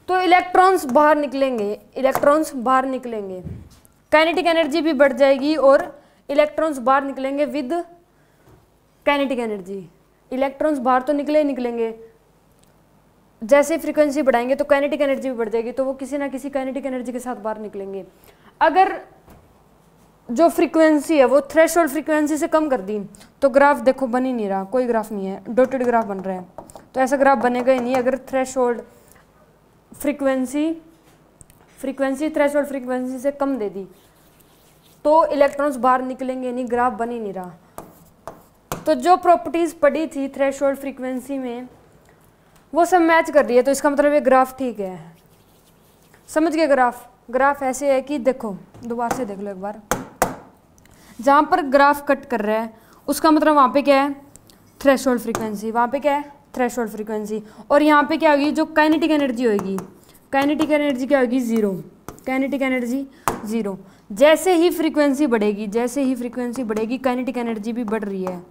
तो इलेक्ट्रॉन्स बाहर निकलेंगे, इलेक्ट्रॉन्स बाहर निकलेंगे, काइनेटिक एनर्जी भी बढ़ जाएगी और इलेक्ट्रॉन्स बाहर निकलेंगे विद काइनेटिक एनर्जी। इलेक्ट्रॉन्स बाहर तो निकले ही निकलेंगे, जैसे फ्रीक्वेंसी बढ़ाएंगे तो काइनेटिक एनर्जी भी बढ़ जाएगी, तो वो किसी ना किसी काइनेटिक एनर्जी के साथ बाहर निकलेंगे। अगर जो फ्रीक्वेंसी है वो थ्रेशोल्ड फ्रीक्वेंसी से कम कर दी तो ग्राफ देखो बन ही नहीं रहा, कोई ग्राफ नहीं है, डॉटेड ग्राफ बन रहा है। तो ऐसा ग्राफ बनेगा ही नहीं। अगर थ्रेशोल्ड फ्रीक्वेंसी थ्रेशोल्ड फ्रीक्वेंसी से कम दे दी तो इलेक्ट्रॉन्स बाहर निकलेंगे नहीं, ग्राफ बन ही नहीं रहा। तो जो प्रॉपर्टीज पड़ी थी थ्रेशोल्ड फ्रीक्वेंसी में वो सब मैच कर रही है, तो इसका मतलब ये ग्राफ ठीक है। समझ गए? ग्राफ ऐसे है कि देखो, दोबारा से देख लो एक बार, जहाँ पर ग्राफ कट कर रहा है उसका मतलब वहाँ पे क्या है थ्रेशोल्ड फ्रीक्वेंसी, वहाँ पे क्या है थ्रेशोल्ड फ्रीक्वेंसी, और यहाँ पे क्या होगी जो काइनेटिक एनर्जी होगी, काइनेटिक एनर्जी क्या होगी जीरो, काइनेटिक एनर्जी जीरो। जैसे ही फ्रीक्वेंसी बढ़ेगी, जैसे ही फ्रीक्वेंसी बढ़ेगी काइनेटिक एनर्जी भी बढ़ रही है,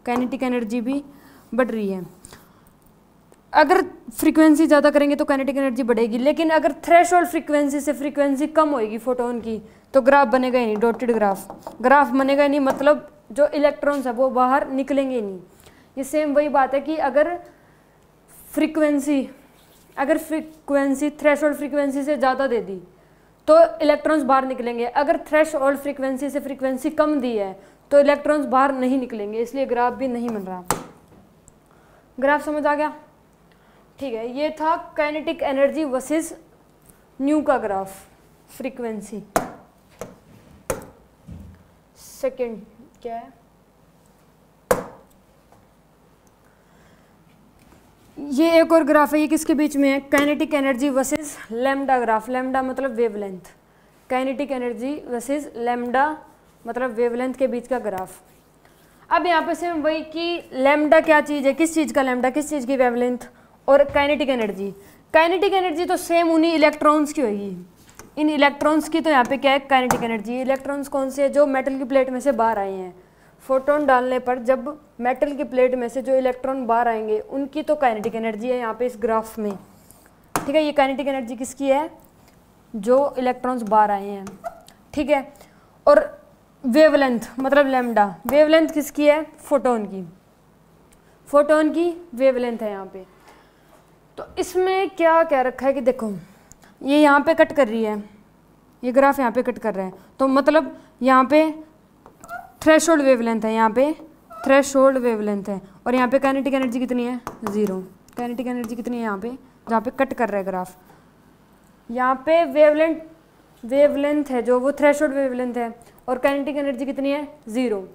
काइनेटिक एनर्जी भी बढ़ रही है। अगर फ्रीक्वेंसी ज़्यादा करेंगे तो काइनेटिक एनर्जी बढ़ेगी, लेकिन अगर थ्रेशोल्ड फ्रीक्वेंसी से फ्रीक्वेंसी कम होएगी फोटोन की तो ग्राफ बनेगा ही नहीं, डॉटेड ग्राफ बनेगा ही नहीं, मतलब जो इलेक्ट्रॉन्स है वो बाहर निकलेंगे ही नहीं। ये सेम वही बात है कि अगर फ्रीक्वेंसी थ्रेशोल्ड फ्रीक्वेंसी से ज़्यादा दे दी तो इलेक्ट्रॉन्स बाहर निकलेंगे, अगर थ्रेशोल्ड फ्रीक्वेंसी से फ्रीक्वेंसी कम दी है तो इलेक्ट्रॉन्स बाहर नहीं निकलेंगे, इसलिए ग्राफ भी नहीं बन रहा। ग्राफ समझ आ गया? ठीक है, ये था काइनेटिक एनर्जी वर्सेस न्यू का ग्राफ, फ्रीक्वेंसी। सेकंड क्या है, ये एक और ग्राफ है, ये किसके बीच में है, kinetic energy versus lambda graph. Lambda मतलब wavelength, kinetic energy versus lambda मतलब वेवलेंथ के बीच का ग्राफ। अब यहाँ पे सेम वही कि लैम्डा क्या चीज़ है, किस चीज़ का लैम्डा, किस चीज़ की वेवलेंथ, और काइनेटिक एनर्जी तो सेम उन्हीं इलेक्ट्रॉन्स की होगी, इन इलेक्ट्रॉन्स की। तो यहाँ पे क्या है काइनेटिक एनर्जी। इलेक्ट्रॉन्स कौन से हैं, जो मेटल की प्लेट में से बाहर आए हैं, फोटोन डालने पर जब मेटल की प्लेट में से जो इलेक्ट्रॉन बाहर आएंगे उनकी तो काइनेटिक एनर्जी है यहाँ पे इस ग्राफ में। ठीक है, ये काइनेटिक एनर्जी किसकी है, जो इलेक्ट्रॉन्स बाहर आए हैं। ठीक है, और वेवलेंथ मतलब लैम्डा, वेवलेंथ किसकी है, फोटोन की वेवलेंथ है यहाँ पे। तो इसमें क्या कह रखा है कि देखो ये यहाँ पे कट कर रही है, ये ग्राफ यहाँ पे कट कर रहा है, तो मतलब यहाँ पे थ्रेशोल्ड वेवलेंथ है, यहाँ पे थ्रेशोल्ड वेवलेंथ है, और यहाँ पे काइनेटिक एनर्जी कितनी है, जीरो। काइनेटिक एनर्जी कितनी है यहाँ पे, जहाँ पे कट कर रहा है ग्राफ, यहाँ पे वेवलेंथ है जो वो थ्रेशोल्ड वेवलेंथ है, और काइनेटिक एनर्जी कितनी है, जीरो।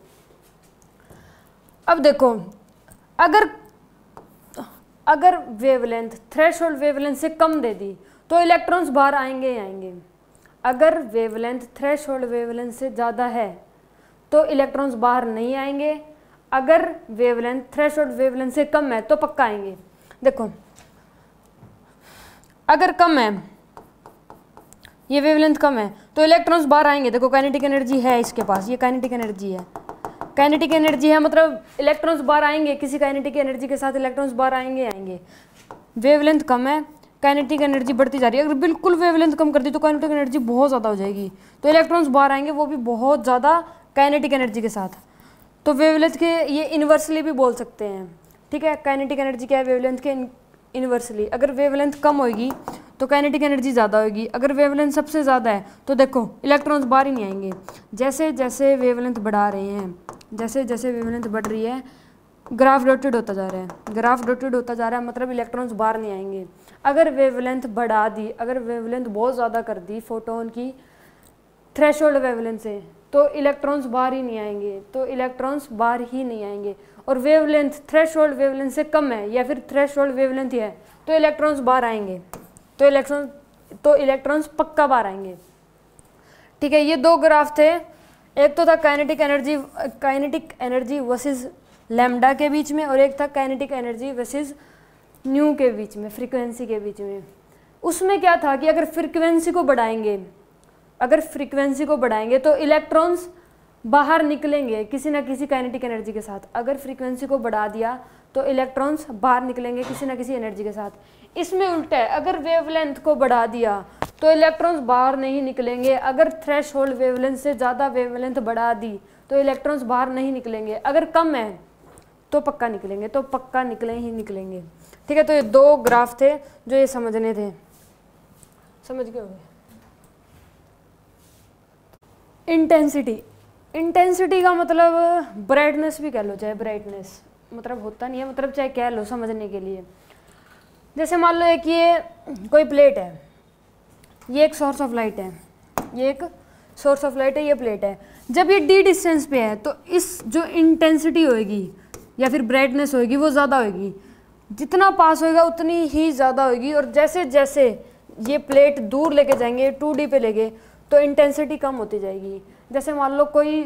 अब देखो अगर वेवलेंथ थ्रेशोल्ड वेवलेंथ से कम दे दी तो इलेक्ट्रॉन्स बाहर आएंगे ही आएंगे। अगर वेवलेंथ थ्रेशोल्ड वेवलेंथ से ज़्यादा है तो इलेक्ट्रॉन्स बाहर नहीं आएंगे, अगर वेवलेंथ थ्रेशोल्ड वेवलेंथ से कम है तो पक्का आएंगे। देखो अगर कम है, ये वेवलेंथ कम है तो इलेक्ट्रॉन्स बाहर आएंगे। देखो काइनेटिक एनर्जी है इसके पास, ये काइनेटिक एनर्जी है, काइनेटिक एनर्जी है मतलब इलेक्ट्रॉन्स बाहर आएंगे, किसी काइनेटिक एनर्जी के साथ इलेक्ट्रॉन्स बाहर आएंगे। वेवलेंथ कम है, काइनेटिक एनर्जी बढ़ती जा रही है। अगर बिल्कुल वेवलेंथ कम कर दी तो काइनेटिक एनर्जी बहुत ज़्यादा हो जाएगी, तो इलेक्ट्रॉन्स बाहर आएंगे, वो भी बहुत ज़्यादा काइनेटिक एनर्जी के साथ। तो वेवलेंथ के ये इन्वर्सली भी बोल सकते हैं, ठीक है। काइनेटिक एनर्जी क्या है, वेवलेंथ के इन्वर्सली। अगर वेवलेंथ कम होगी तो काइनेटिक एनर्जी ज़्यादा होगी, अगर वेवलेंथ सबसे ज़्यादा है तो देखो इलेक्ट्रॉन्स बाहर ही नहीं आएंगे। जैसे जैसे वेवलेंथ बढ़ा रहे हैं, जैसे जैसे वेवलेंथ बढ़ रही है, ग्राफ डॉटेड होता जा रहा है, ग्राफ डॉटेड होता जा रहा है, मतलब इलेक्ट्रॉन्स बाहर नहीं आएंगे। अगर वेवलेंथ बढ़ा दी, अगर वेवलेंथ बहुत ज़्यादा कर दी फोटोन की थ्रेशोल्ड वेवलेंथ से, तो इलेक्ट्रॉन्स बाहर ही नहीं आएंगे, तो इलेक्ट्रॉन्स बाहर ही नहीं आएंगे। और वेवलेंथ थ्रेशोल्ड वेवलेंथ से कम है या फिर थ्रेशोल्ड वेवलेंथ ही है तो इलेक्ट्रॉन्स बाहर आएंगे, तो इलेक्ट्रॉन्स पक्का बाहर आएंगे, ठीक है। ये दो ग्राफ थे, एक तो था काइनेटिक एनर्जी वर्सेस लैम्डा के बीच में, और एक था काइनेटिक एनर्जी वर्सेस न्यू के बीच में, फ्रीक्वेंसी के बीच में। उसमें क्या था कि अगर फ्रीक्वेंसी को बढ़ाएंगे तो इलेक्ट्रॉन्स बाहर निकलेंगे किसी ना किसी काइनेटिक एनर्जी के साथ। अगर फ्रीक्वेंसी को बढ़ा दिया तो इलेक्ट्रॉन्स बाहर निकलेंगे किसी ना किसी एनर्जी के साथ। इसमें उल्टा है, अगर वेवलेंथ को बढ़ा दिया तो इलेक्ट्रॉन्स बाहर नहीं निकलेंगे। अगर थ्रेशोल्ड वेवलेंथ से ज़्यादा वेवलेंथ बढ़ा दी तो इलेक्ट्रॉन्स बाहर नहीं निकलेंगे, अगर कम है तो पक्का निकलेंगे, तो पक्का निकलेंगे, ठीक है। तो ये दो ग्राफ थे जो ये समझने थे, समझ गए होंगे। इंटेंसिटी का मतलब ब्राइटनेस भी कह लो, चाहे ब्राइटनेस मतलब होता नहीं है, मतलब चाहे कह लो समझने के लिए। जैसे मान लो एक ये कोई प्लेट है, ये एक सोर्स ऑफ लाइट है, ये प्लेट है। जब ये डी डिस्टेंस पे है तो इस जो इंटेंसिटी होगी या फिर ब्राइटनेस होगी वो ज़्यादा होगी, जितना पास होएगा उतनी ही ज़्यादा होगी। और जैसे जैसे ये प्लेट दूर लेके जाएंगे 2D पे लेके, तो इंटेंसिटी कम होती जाएगी। जैसे मान लो कोई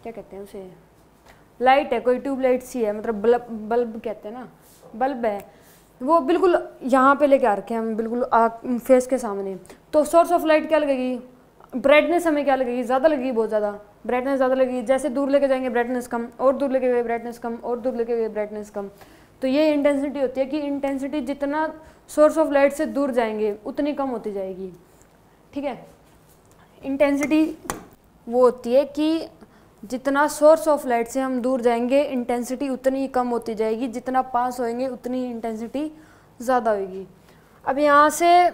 क्या कहते हैं उसे, लाइट है, कोई ट्यूबलाइट सी है, मतलब बल्ब कहते हैं ना, बल्ब है, वो बिल्कुल यहाँ पे लेके आ रखे हैं हम, बिल्कुल फेस के सामने। तो सोर्स ऑफ लाइट क्या लगेगी, ब्राइटनेस हमें क्या लगेगी, ज़्यादा लगेगी, बहुत ज़्यादा ब्राइटनेस ज़्यादा लगेगी। जैसे दूर लेके जाएंगे ब्राइटनेस कम, और दूर लेके गए ब्राइटनेस कम, और दूर लेके गए ब्राइटनेस कम। तो ये इंटेंसिटी होती है कि इंटेंसिटी जितना सोर्स ऑफ लाइट से दूर जाएंगे उतनी कम होती जाएगी, ठीक है। इंटेंसिटी वो होती है कि जितना सोर्स ऑफ लाइट से हम दूर जाएंगे इंटेंसिटी उतनी ही कम होती जाएगी, जितना पास होएंगे उतनी ही इंटेंसिटी ज़्यादा होगी। अब यहाँ से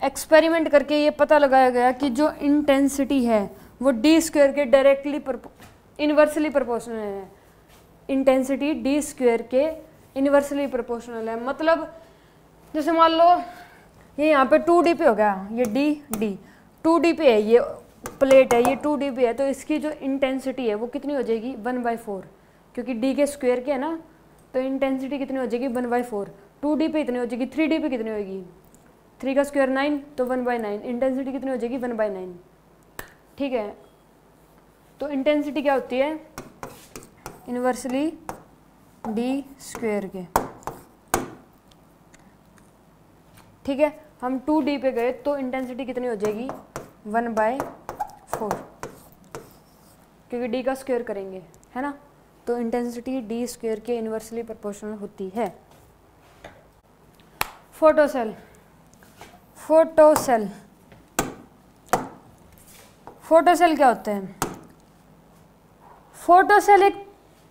एक्सपेरिमेंट करके ये पता लगाया गया कि जो इंटेंसिटी है वो डी स्क्वायर के डायरेक्टली इन्वर्सली प्रोपोर्शनल है। इंटेंसिटी डी स्क्वायर के इन्वर्सली प्रोपोर्शनल है। मतलब जैसे मान लो ये यहाँ पे 2D पे हो गया, ये डी 2D पे है, ये प्लेट है, ये 2D पे है, तो इसकी जो इंटेंसिटी है वो कितनी हो जाएगी 1/4, क्योंकि डी के स्क्वायर के है ना, तो इंटेंसिटी कितनी हो जाएगी 1/4। 2D पे इतनी हो जाएगी, 3D पे कितनी होगी, 3 का स्क्वायर 9, तो 1/9, इंटेंसिटी कितनी हो जाएगी 1/9, ठीक है। तो इंटेंसिटी क्या होती है, इन्वर्सली डी स्क्वायर के, ठीक है। हम 2D पे गए तो इंटेंसिटी कितनी हो जाएगी 1/4, क्योंकि डी का स्क्वायर करेंगे, है ना। तो इंटेंसिटी डी स्क्वायर के इन्वर्सली प्रोपोर्शनल होती है। फोटोसेल क्या होते हैं, फोटोसेल एक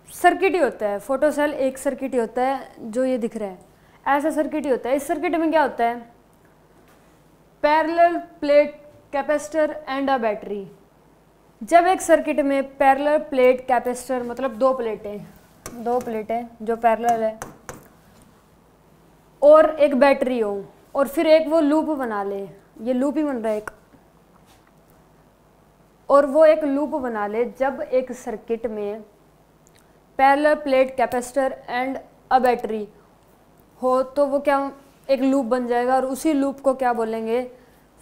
सर्किट ही होता है। फोटोसेल एक सर्किट ही होता है जो ये दिख रहा है, ऐसा सर्किट ही होता है। इस सर्किट में क्या होता है, parallel plate capacitor and a battery. जब एक सर्किट में पैरेलल प्लेट कैपेसिटर मतलब दो प्लेटें जो पैरेलल है, और एक बैटरी हो, और फिर एक वो लूप बना ले, ये लूप ही बन रहा है एक, और वो एक लूप बना ले। जब एक सर्किट में parallel plate capacitor and a battery हो तो वो क्या एक लूप बन जाएगा, और उसी लूप को क्या बोलेंगे,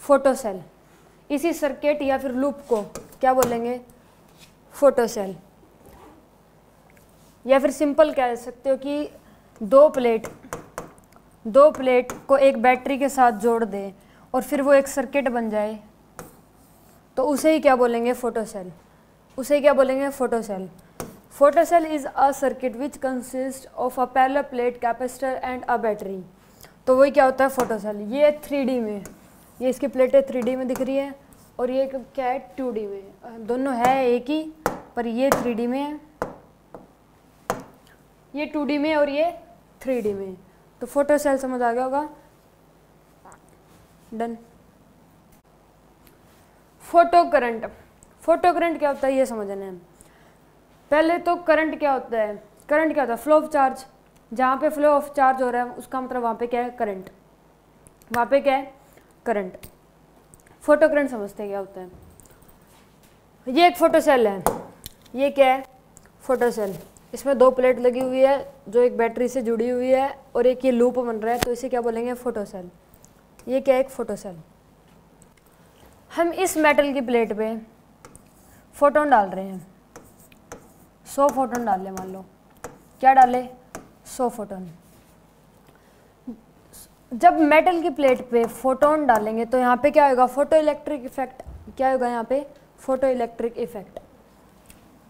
फोटोसेल। इसी सर्किट या फिर लूप को क्या बोलेंगे, फोटोसेल। या फिर सिंपल कह सकते हो कि दो प्लेट को एक बैटरी के साथ जोड़ दे और फिर वो एक सर्किट बन जाए, तो उसे ही क्या बोलेंगे, photocell. Photocell is a circuit which consist of a parallel plate capacitor and a battery. तो वही क्या होता है, फोटो सेल। ये 3D में, ये इसकी प्लेटें 3D में दिख रही है, और ये क्या है 2D में। दोनों है एक ही, पर ये 3D में है, ये 2D में और ये 3D में। तो फोटो सेल समझ आ गया होगा। Done. Photo current, photo current क्या होता है ये समझना है। पहले तो करंट क्या होता है, करंट क्या होता है, फ्लो ऑफ चार्ज। जहाँ पे फ्लो ऑफ चार्ज हो रहा है उसका मतलब वहाँ पे क्या है, करंट। वहाँ पे क्या है, करंट। फोटो करंट समझते हैं क्या होता है। ये एक फोटो सेल है, ये क्या है, फोटो सेल। इसमें 2 प्लेट लगी हुई है जो एक बैटरी से जुड़ी हुई है, और एक ये लूप बन रहा है, तो इसे क्या बोलेंगे, फोटो सेल। ये क्या है, एक फोटो सेल। हम इस मेटल की प्लेट पे फोटोन डाल रहे हैं, 100 फोटोन डाले, मान लो क्या डाले, 100 फोटोन। जब मेटल की प्लेट पे फोटोन डालेंगे तो यहाँ पे क्या होगा, फोटो इलेक्ट्रिक इफेक्ट। क्या होगा यहाँ पे, फोटो इलेक्ट्रिक इफेक्ट।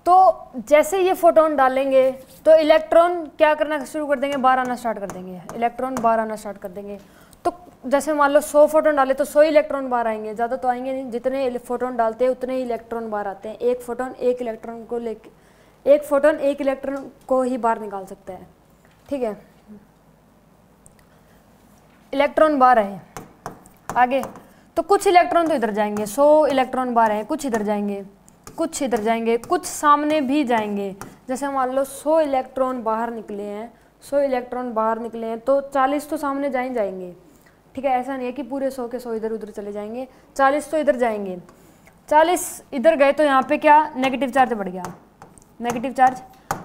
तो जैसे ये फोटोन डालेंगे तो इलेक्ट्रॉन क्या करना शुरू कर देंगे, बाहर आना स्टार्ट कर देंगे, इलेक्ट्रॉन बाहर आना स्टार्ट कर देंगे। तो जैसे मान लो 100 फोटोन डाले तो 100 इलेक्ट्रॉन बाहर आएंगे, ज़्यादा तो आएंगे नहीं। जितने फोटोन डालते हैं उतने ही इलेक्ट्रॉन बाहर आते हैं। एक फोटोन एक इलेक्ट्रॉन को लेके, एक फोटोन एक इलेक्ट्रॉन को ही बाहर निकाल सकता है, ठीक है। इलेक्ट्रॉन बाहर आए आगे, तो कुछ इलेक्ट्रॉन तो इधर जाएंगे, 100 इलेक्ट्रॉन बाहर आए, कुछ इधर जाएंगे, कुछ इधर जाएंगे, कुछ सामने भी जाएंगे। जैसे मान लो 100 इलेक्ट्रॉन बाहर निकले हैं, 100 इलेक्ट्रॉन बाहर निकले हैं, तो 40 तो सामने जाएंगे, ठीक है। ऐसा नहीं है कि पूरे 100 के 100 इधर उधर चले जाएंगे, 40 तो इधर जाएंगे। 40 इधर गए तो यहाँ पे क्या, नेगेटिव चार्ज बढ़ गया, नेगेटिव चार्ज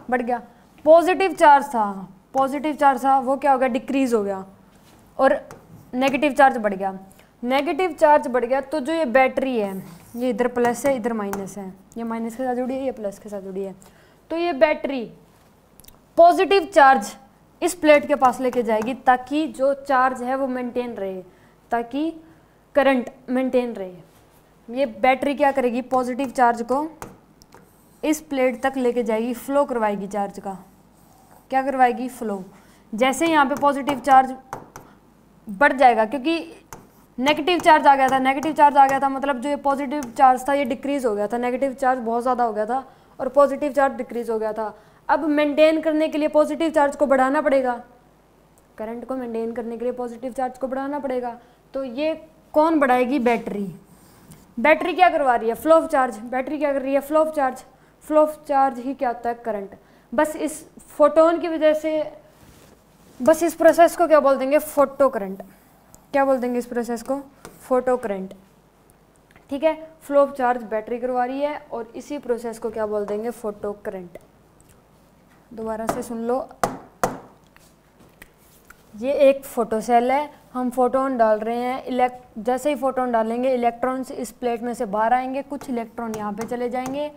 बढ़ गया। पॉजिटिव चार्ज था वो क्या हो गया, डिक्रीज हो गया, और नेगेटिव चार्ज बढ़ गया। नेगेटिव चार्ज बढ़ गया तो जो ये बैटरी है, ये इधर प्लस है इधर माइनस है, ये माइनस के साथ जुड़ी है, ये प्लस के साथ जुड़ी है। तो ये बैटरी पॉजिटिव चार्ज इस प्लेट के पास लेके जाएगी ताकि जो चार्ज है वो मेंटेन रहे, ताकि करंट मेंटेन रहे। ये बैटरी क्या करेगी, पॉजिटिव चार्ज को इस प्लेट तक लेके जाएगी, फ्लो करवाएगी चार्ज का। क्या करवाएगी, फ्लो। जैसे यहाँ पे पॉजिटिव चार्ज बढ़ जाएगा, क्योंकि नेगेटिव चार्ज आ गया था, नेगेटिव चार्ज आ गया था मतलब जो ये पॉजिटिव चार्ज था ये डिक्रीज हो गया था, नेगेटिव चार्ज बहुत ज़्यादा हो गया था और पॉजिटिव चार्ज डिक्रीज हो गया था। अब मेंटेन करने के लिए पॉजिटिव चार्ज को बढ़ाना पड़ेगा, करंट को मेंटेन करने के लिए पॉजिटिव चार्ज को बढ़ाना पड़ेगा। तो ये कौन बढ़ाएगी, बैटरी। बैटरी क्या करवा रही है, फ्लो ऑफ चार्ज। बैटरी क्या कर रही है, flow of charge. Flow of charge ही क्या होता है, करंट। बस इस फोटोन की वजह से, बस इस प्रोसेस को क्या बोल देंगे, फोटो करंट। क्या बोल देंगे इस प्रोसेस को, फोटो करंट, ठीक है। फ्लो ऑफ चार्ज बैटरी करवा रही है और इसी प्रोसेस को क्या बोल देंगे, फोटो करंट। दोबारा से सुन लो, ये एक फोटो सेल है, हम फोटोन डाल रहे हैं। जैसे ही फोटोन डालेंगे इलेक्ट्रॉन्स इस प्लेट में से बाहर आएंगे, कुछ इलेक्ट्रॉन यहाँ पे चले जाएंगे,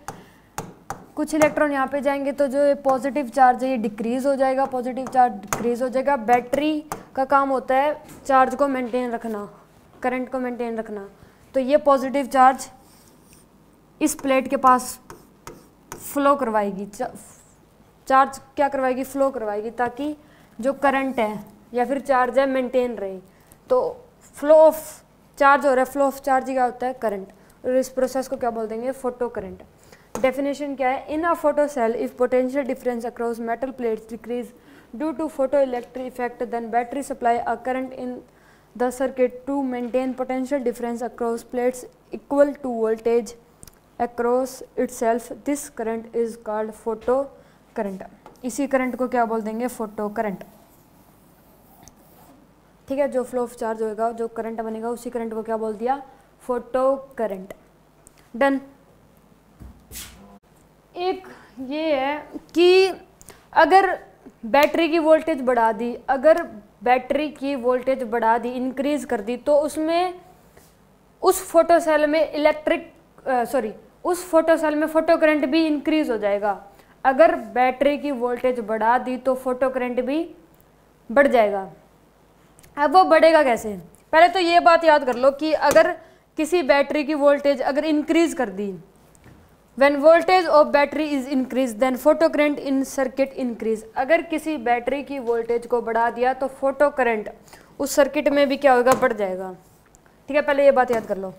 कुछ इलेक्ट्रॉन यहाँ पे जाएंगे, तो जो पॉजिटिव चार्ज है ये डिक्रीज हो जाएगा, पॉजिटिव चार्ज डिक्रीज हो जाएगा। बैटरी का काम होता है चार्ज को मेंटेन रखना, करंट को मेंटेन रखना। तो ये पॉजिटिव चार्ज इस प्लेट के पास फ्लो करवाएगी, चार्ज क्या करवाएगी, फ्लो करवाएगी, ताकि जो करंट है या फिर चार्ज है मेंटेन रहे। तो फ्लो ऑफ चार्ज हो रहा है, फ्लो ऑफ चार्ज क्या होता है, करंट। और इस प्रोसेस को क्या बोल देंगे, फोटो करंट। डेफिनेशन क्या है, in a photo cell if potential difference across metal plates decrease due to photo electric effect then battery supply a current in the circuit to maintain potential difference across plates equal to voltage across itself. This current is called photo current. इसी current को क्या बोल देंगे, photo current, ठीक है। जो flow of charge होगा, जो करंट बनेगा, उसी करंट को क्या बोल दिया, फोटो करंट। डन। एक ये है कि अगर बैटरी की वोल्टेज बढ़ा दी, अगर बैटरी की वोल्टेज बढ़ा दी, इंक्रीज कर दी, तो उसमें उस फोटो सेल में उस फोटो सेल में फोटो करंट भी इंक्रीज हो जाएगा। अगर बैटरी की वोल्टेज बढ़ा दी तो फोटो करंट भी बढ़ जाएगा। अब वो बढ़ेगा कैसे, पहले तो ये बात याद कर लो कि अगर किसी बैटरी की वोल्टेज अगर इंक्रीज कर दी, when voltage of battery is increase then photo current in circuit increase. अगर किसी बैटरी की वोल्टेज को बढ़ा दिया तो फोटो करंट उस सर्किट में भी क्या होगा, बढ़ जाएगा। ठीक है, पहले ये बात याद कर लो।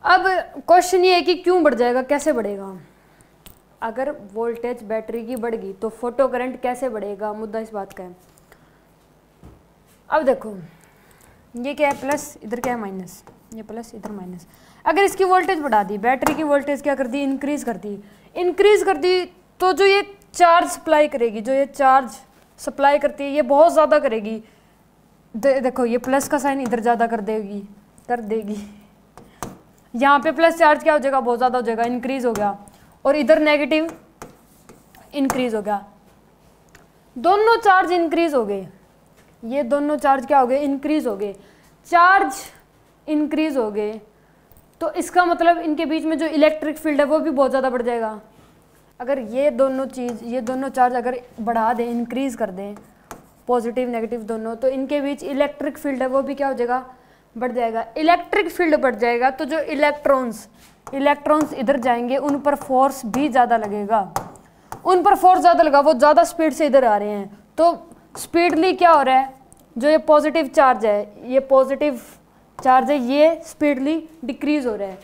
अब क्वेश्चन ये है कि क्यों बढ़ जाएगा, कैसे बढ़ेगा। अगर वोल्टेज बैटरी की बढ़ गई तो फोटो करंट कैसे बढ़ेगा, मुद्दा इस बात का है। अब देखो ये क्या है, प्लस, इधर क्या है माइनस, ये प्लस इधर माइनस। अगर इसकी वोल्टेज बढ़ा दी, बैटरी की वोल्टेज क्या कर दी, इंक्रीज कर दी, तो जो ये चार्ज सप्लाई करेगी, जो ये चार्ज सप्लाई करती है, ये बहुत ज़्यादा करेगी। देखो ये प्लस का साइन इधर ज़्यादा कर देगी। यहाँ पे प्लस चार्ज क्या हो जाएगा, बहुत ज़्यादा हो जाएगा, इंक्रीज हो गया, और इधर नेगेटिव इंक्रीज हो गया। दोनों चार्ज इंक्रीज हो गए, ये दोनों चार्ज क्या हो गए, इंक्रीज हो गए। चार्ज इंक्रीज हो गए तो इसका मतलब इनके बीच में जो इलेक्ट्रिक फील्ड है वो भी बहुत ज़्यादा बढ़ जाएगा। अगर ये दोनों चार्ज अगर बढ़ा दें, इंक्रीज कर दें, पॉजिटिव नेगेटिव दोनों, तो इनके बीच इलेक्ट्रिक फील्ड है वो भी क्या हो जाएगा, बढ़ जाएगा। इलेक्ट्रिक फील्ड बढ़ जाएगा तो जो इलेक्ट्रॉन्स इधर जाएंगे, उन पर फोर्स भी ज़्यादा लगेगा। वो ज़्यादा स्पीड से इधर आ रहे हैं, तो स्पीडली क्या हो रहा है, जो ये पॉजिटिव चार्ज है, ये स्पीडली डिक्रीज हो रहा है,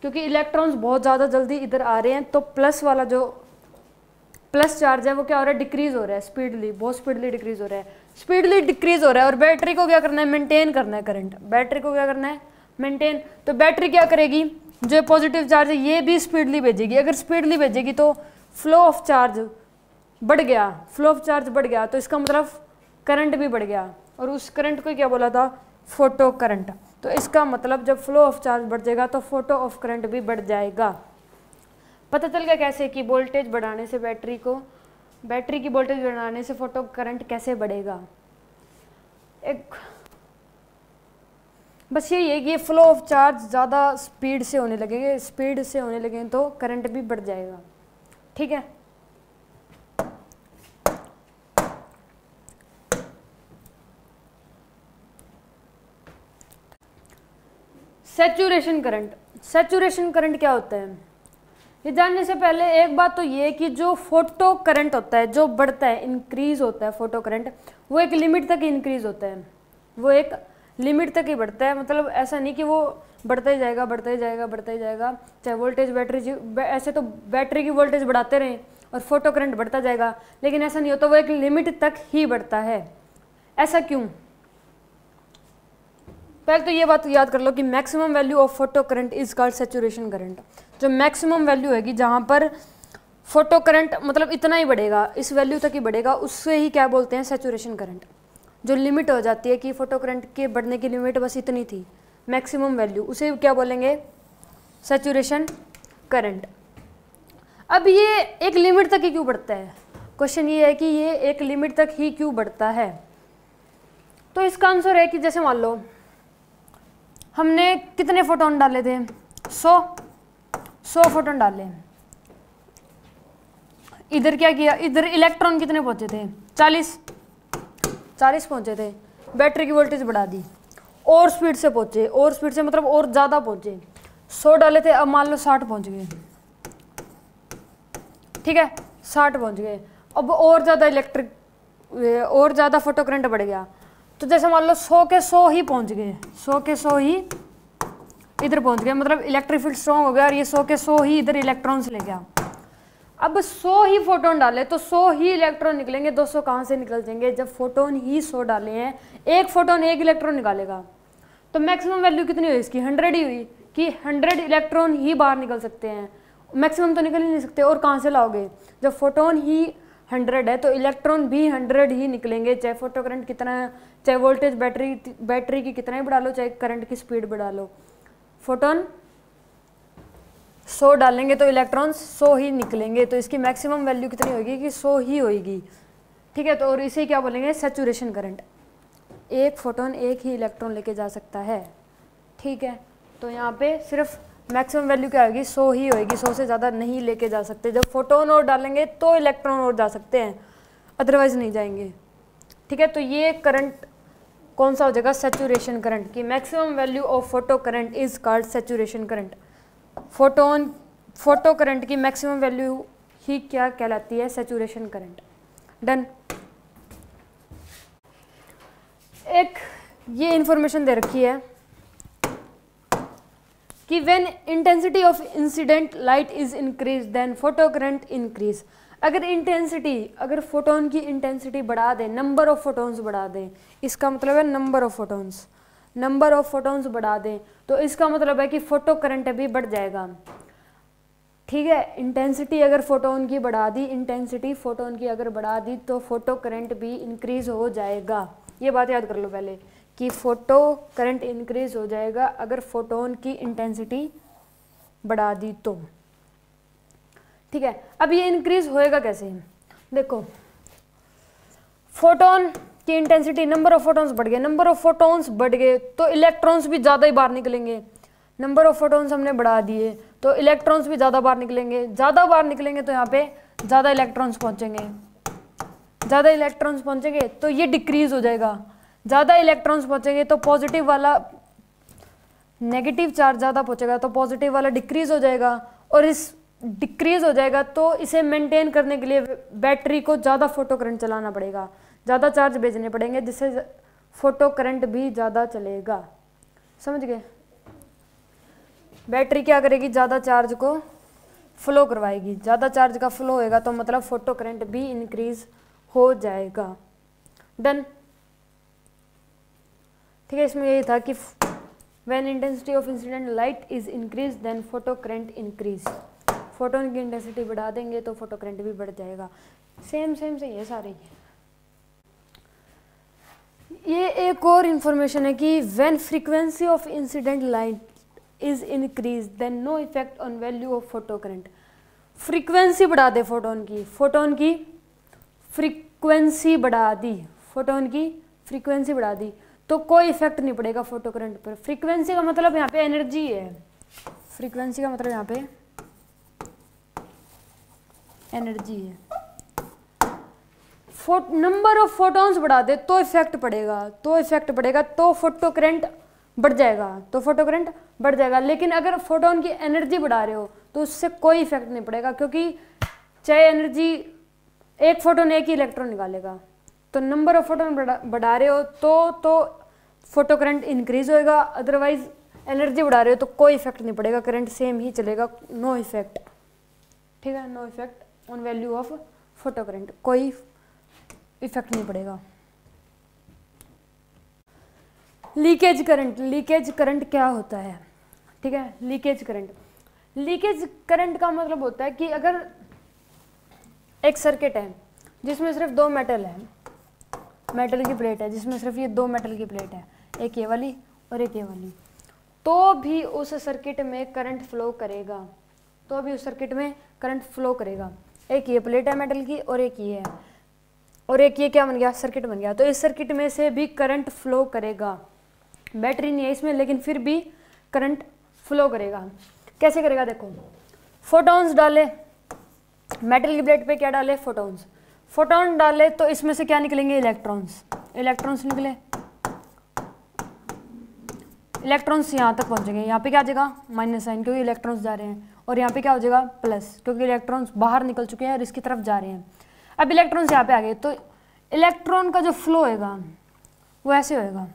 क्योंकि इलेक्ट्रॉन्स बहुत ज़्यादा जल्दी इधर आ रहे हैं। तो प्लस वाला जो प्लस चार्ज है वो क्या हो रहा है, डिक्रीज हो रहा है, बहुत स्पीडली डिक्रीज हो रहा है। और बैटरी को क्या करना है, मेंटेन करना है करंट, मेंटेन। तो बैटरी क्या करेगी, जो पॉजिटिव चार्ज है ये भी स्पीडली भेजेगी। अगर स्पीडली भेजेगी तो फ्लो ऑफ चार्ज बढ़ गया, तो इसका मतलब करंट भी बढ़ गया, और उस करंट को क्या बोला था, फोटो करंट। तो इसका मतलब जब फ्लो ऑफ चार्ज बढ़ जाएगा तो फोटो ऑफ करंट भी बढ़ जाएगा। पता चल गया कैसे, कि वोल्टेज बढ़ाने से बैटरी की वोल्टेज बढ़ाने से फोटो करंट कैसे बढ़ेगा। बस यही है कि ये फ्लो ऑफ चार्ज ज़्यादा स्पीड से होने लगेंगे तो करंट भी बढ़ जाएगा। ठीक है, सैचुरेशन करंट क्या होता है, ये जानने से पहले एक बात तो ये कि जो फोटो करंट होता है, जो बढ़ता है, इंक्रीज होता है फोटो करंट, वो एक लिमिट तक इंक्रीज होता है, वो एक लिमिट तक ही बढ़ता है। मतलब ऐसा नहीं कि वो बढ़ता ही जाएगा। चाहे वोल्टेज ऐसे तो बैटरी की वोल्टेज बढ़ाते रहें और फोटो करंट बढ़ता जाएगा, लेकिन ऐसा नहीं होता, वो एक लिमिट तक ही बढ़ता है। ऐसा क्यों, पहले तो ये बात याद कर लो कि maximum value of photo current is called saturation current. जो मैक्सिमम वैल्यू हैगी, जहाँ पर फोटो करंट मतलब इतना ही बढ़ेगा, इस वैल्यू तक ही बढ़ेगा, उससे ही क्या बोलते हैं, सैचुरेशन करंट। जो लिमिट हो जाती है कि फोटो करंट के बढ़ने की लिमिट बस इतनी थी, मैक्सिमम वैल्यू, उसे क्या बोलेंगे, सैचुरेशन करंट। अब ये एक लिमिट तक ही क्यों बढ़ता है, क्वेश्चन ये है कि ये एक लिमिट तक ही क्यों बढ़ता है। तो इसका आंसर है कि जैसे मान लो हमने कितने फोटोन डाले थे, 100 फोटोन डाले। इधर क्या किया, इधर इलेक्ट्रॉन कितने पहुंचे थे, 40 पहुंचे थे। बैटरी की वोल्टेज बढ़ा दी, और स्पीड से मतलब और ज़्यादा पहुंचे। 100 डाले थे, अब मान लो 60 पहुंच गए। ठीक है, 60 पहुंच गए। अब और ज़्यादा फोटो करंट बढ़ गया, तो जैसे मान लो 100 के 100 ही पहुंच गए, 100 के 100 ही इधर पहुंच गए, मतलब इलेक्ट्रिक फील्ड स्ट्रॉन्ग हो गया, और ये 100 के 100 ही इधर इलेक्ट्रॉन्स ले गया। अब 100 ही फोटोन डाले तो 100 ही इलेक्ट्रॉन निकलेंगे, 200 कहाँ से निकल जाएंगे, जब फोटोन ही 100 डाले हैं, एक फोटोन एक इलेक्ट्रॉन निकालेगा। तो मैक्सिमम वैल्यू कितनी हुई इसकी, 100 ही हुई, कि 100 इलेक्ट्रॉन ही बाहर निकल सकते हैं, मैक्सिमम तो निकल ही नहीं सकते। और कहाँ से लाओगे, जब फोटोन ही 100 है तो इलेक्ट्रॉन भी 100 ही निकलेंगे, चाहे फोटो करंट कितना, चाहे वोल्टेज बैटरी की कितना ही बढ़ा लो, चाहे करंट की स्पीड बढ़ा लो, फोटोन 100 डालेंगे तो इलेक्ट्रॉन्स 100 ही निकलेंगे। तो इसकी मैक्सिमम वैल्यू कितनी होगी, कि 100 ही होगी। ठीक है, तो और इसे क्या बोलेंगे, सैचुरेशन करंट। एक फोटोन एक ही इलेक्ट्रॉन लेके जा सकता है। ठीक है, तो यहाँ पे सिर्फ मैक्सिमम वैल्यू क्या होगी, 100 ही होगी, 100 से ज़्यादा नहीं लेके जा सकते। जब फोटोन और डालेंगे तो इलेक्ट्रॉन और जा सकते हैं, अदरवाइज नहीं जाएंगे। ठीक है, तो ये करंट कौन सा हो जाएगा, सैचुरेशन करंट, की maximum value of photo current is called saturation current. Photo current की मैक्सिमम वैल्यू ही क्या कहलाती है, सैचुरेशन करंट। डन। एक ये इंफॉर्मेशन दे रखी है कि when intensity of incident light is increase then photo current increase. अगर फोटोन की इंटेंसिटी बढ़ा दें, नंबर ऑफ फोटोन्स बढ़ा दें, इसका मतलब है नंबर ऑफ फोटोन्स बढ़ा दें, तो इसका मतलब है कि फोटो करंट भी बढ़ जाएगा। ठीक है, इंटेंसिटी अगर फोटोन की बढ़ा दी, तो फोटो करंट भी इंक्रीज हो जाएगा। ये बात याद कर लो पहले कि फोटो करंट इंक्रीज हो जाएगा अगर फोटोन की इंटेंसिटी बढ़ा दी तो। ठीक है, अब ये इंक्रीज होएगा कैसे? देखो, फोटोन की इंटेंसिटी, नंबर ऑफ फोटोन्स बढ़ गए तो इलेक्ट्रॉन्स भी ज़्यादा ही बाहर निकलेंगे। नंबर ऑफ फोटोन्स हमने बढ़ा दिए तो इलेक्ट्रॉन्स भी ज़्यादा बाहर निकलेंगे। तो यहाँ पे ज़्यादा इलेक्ट्रॉन्स पहुँचेंगे तो ये डिक्रीज हो जाएगा। ज़्यादा इलेक्ट्रॉन्स पहुँचेंगे तो पॉजिटिव वाला, नेगेटिव चार्ज ज़्यादा पहुँचेगा तो पॉजिटिव वाला डिक्रीज हो जाएगा, और इस डिक्रीज हो जाएगा तो इसे मेंटेन करने के लिए बैटरी को ज़्यादा फोटो करंट चलाना पड़ेगा, ज़्यादा चार्ज भेजने पड़ेंगे, जिससे फोटो करंट भी ज़्यादा चलेगा। समझ गए? बैटरी क्या करेगी? ज़्यादा चार्ज को फ्लो करवाएगी। ज़्यादा चार्ज का फ्लो होएगा तो मतलब फोटो करंट भी इंक्रीज हो जाएगा। डन। ठीक है, इसमें यही था कि when intensity of incident light is increase then photo current increase. Photon की इंटेंसिटी बढ़ा देंगे तो फोटो करंट भी बढ़ जाएगा। सेम से ये सारे। ये एक और इंफॉर्मेशन है कि when frequency of incident light is increase then no effect on value of photo current. Frequency बढ़ा दे फोटोन की फ्रीक्वेंसी बढ़ा दी तो कोई इफेक्ट नहीं पड़ेगा फोटो करंट पर। फ्रीक्वेंसी का मतलब यहाँ पे एनर्जी है। फ्रीक्वेंसी का मतलब यहाँ पे एनर्जी है। नंबर ऑफ फोटोन्स बढ़ा दे तो इफेक्ट पड़ेगा तो फोटो करंट बढ़ जाएगा। लेकिन अगर फोटोन की एनर्जी बढ़ा रहे हो तो उससे कोई इफेक्ट नहीं पड़ेगा, क्योंकि चाहे एनर्जी, एक फोटोन एक ही इलेक्ट्रॉन निकालेगा। तो नंबर ऑफ फोटोन बढ़ा रहे हो तो फोटो करंट इंक्रीज होएगा, अदरवाइज एनर्जी बढ़ा रहे हो तो कोई इफेक्ट नहीं पड़ेगा, करंट सेम ही चलेगा। No effect. ठीक है, no effect on value of photo current, कोई इफेक्ट नहीं पड़ेगा। लीकेज करंट क्या होता है? ठीक है, लीकेज करंट का मतलब होता है कि अगर एक सर्किट है जिसमें सिर्फ दो मेटल की प्लेट है, जिसमें सिर्फ ये दो मेटल की प्लेट है, एक ये वाली और एक ये वाली, तो भी उस सर्किट में करंट फ्लो करेगा। एक ये प्लेट है मेटल की और एक ये है, और एक ये क्या बन गया? सर्किट बन गया। तो इस सर्किट में से भी करंट फ्लो करेगा। बैटरी नहीं है इसमें, लेकिन फिर भी करंट फ्लो करेगा। कैसे करेगा? देखो, फोटॉन्स डाले मेटल की प्लेट पे, क्या डाले? फोटॉन डाले तो इसमें से क्या निकलेंगे? इलेक्ट्रॉन्स निकले। इलेक्ट्रॉन्स यहाँ तक पहुँचेंगे, यहाँ पे क्या आ जाएगा? माइनस साइन, क्योंकि इलेक्ट्रॉन्स जा रहे हैं, और यहाँ पे क्या हो जाएगा? प्लस, क्योंकि इलेक्ट्रॉन्स बाहर निकल चुके हैं और इसकी तरफ जा रहे हैं। अब इलेक्ट्रॉन्स यहाँ पे आ गए तो इलेक्ट्रॉन का जो फ्लो होगा वो ऐसे होएगा,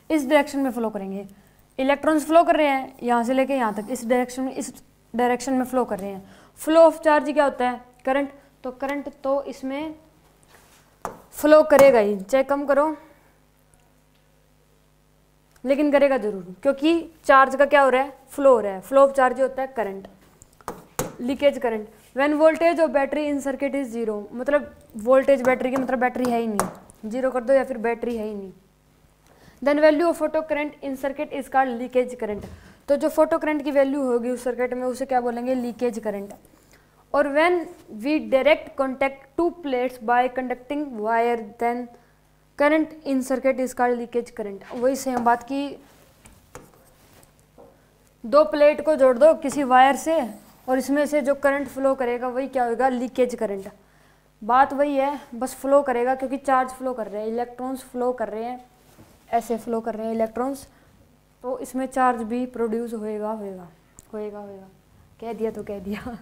इस डायरेक्शन में फ्लो करेंगे। इलेक्ट्रॉन्स फ्लो कर रहे हैं यहाँ से लेके यहाँ तक, इस डायरेक्शन में फ्लो कर रहे हैं। फ्लो ऑफ चार्ज क्या होता है? करंट। तो करंट तो इसमें फ्लो करेगा ही, चाहे कम करो लेकिन करेगा जरूर, क्योंकि चार्ज का क्या हो रहा है? फ्लो हो रहा है। फ्लो ऑफ चार्ज होता है current. Leakage current when voltage of battery in circuit is zero, मतलब वोल्टेज बैटरी की मतलब बैटरी है ही नहीं, जीरो कर दो या फिर बैटरी है ही नहीं। Then value of photo current in circuit is called leakage current. तो जो फोटो करंट की वैल्यू होगी उस सर्किट में उसे क्या बोलेंगे? Leakage current. और when we direct contact to plates by conducting wire then current in circuit is called leakage current. वही सेम बात की, दो प्लेट को जोड़ दो किसी वायर से और इसमें से जो करंट फ्लो करेगा वही क्या होगा? Leakage current. बात वही है, बस फ्लो करेगा क्योंकि चार्ज फ्लो कर रहे हैं, इलेक्ट्रॉन्स फ्लो कर रहे हैं, ऐसे फ्लो कर रहे हैं इलेक्ट्रॉन्स, तो इसमें चार्ज भी प्रोड्यूस होएगा। कह दिया तो कह दिया।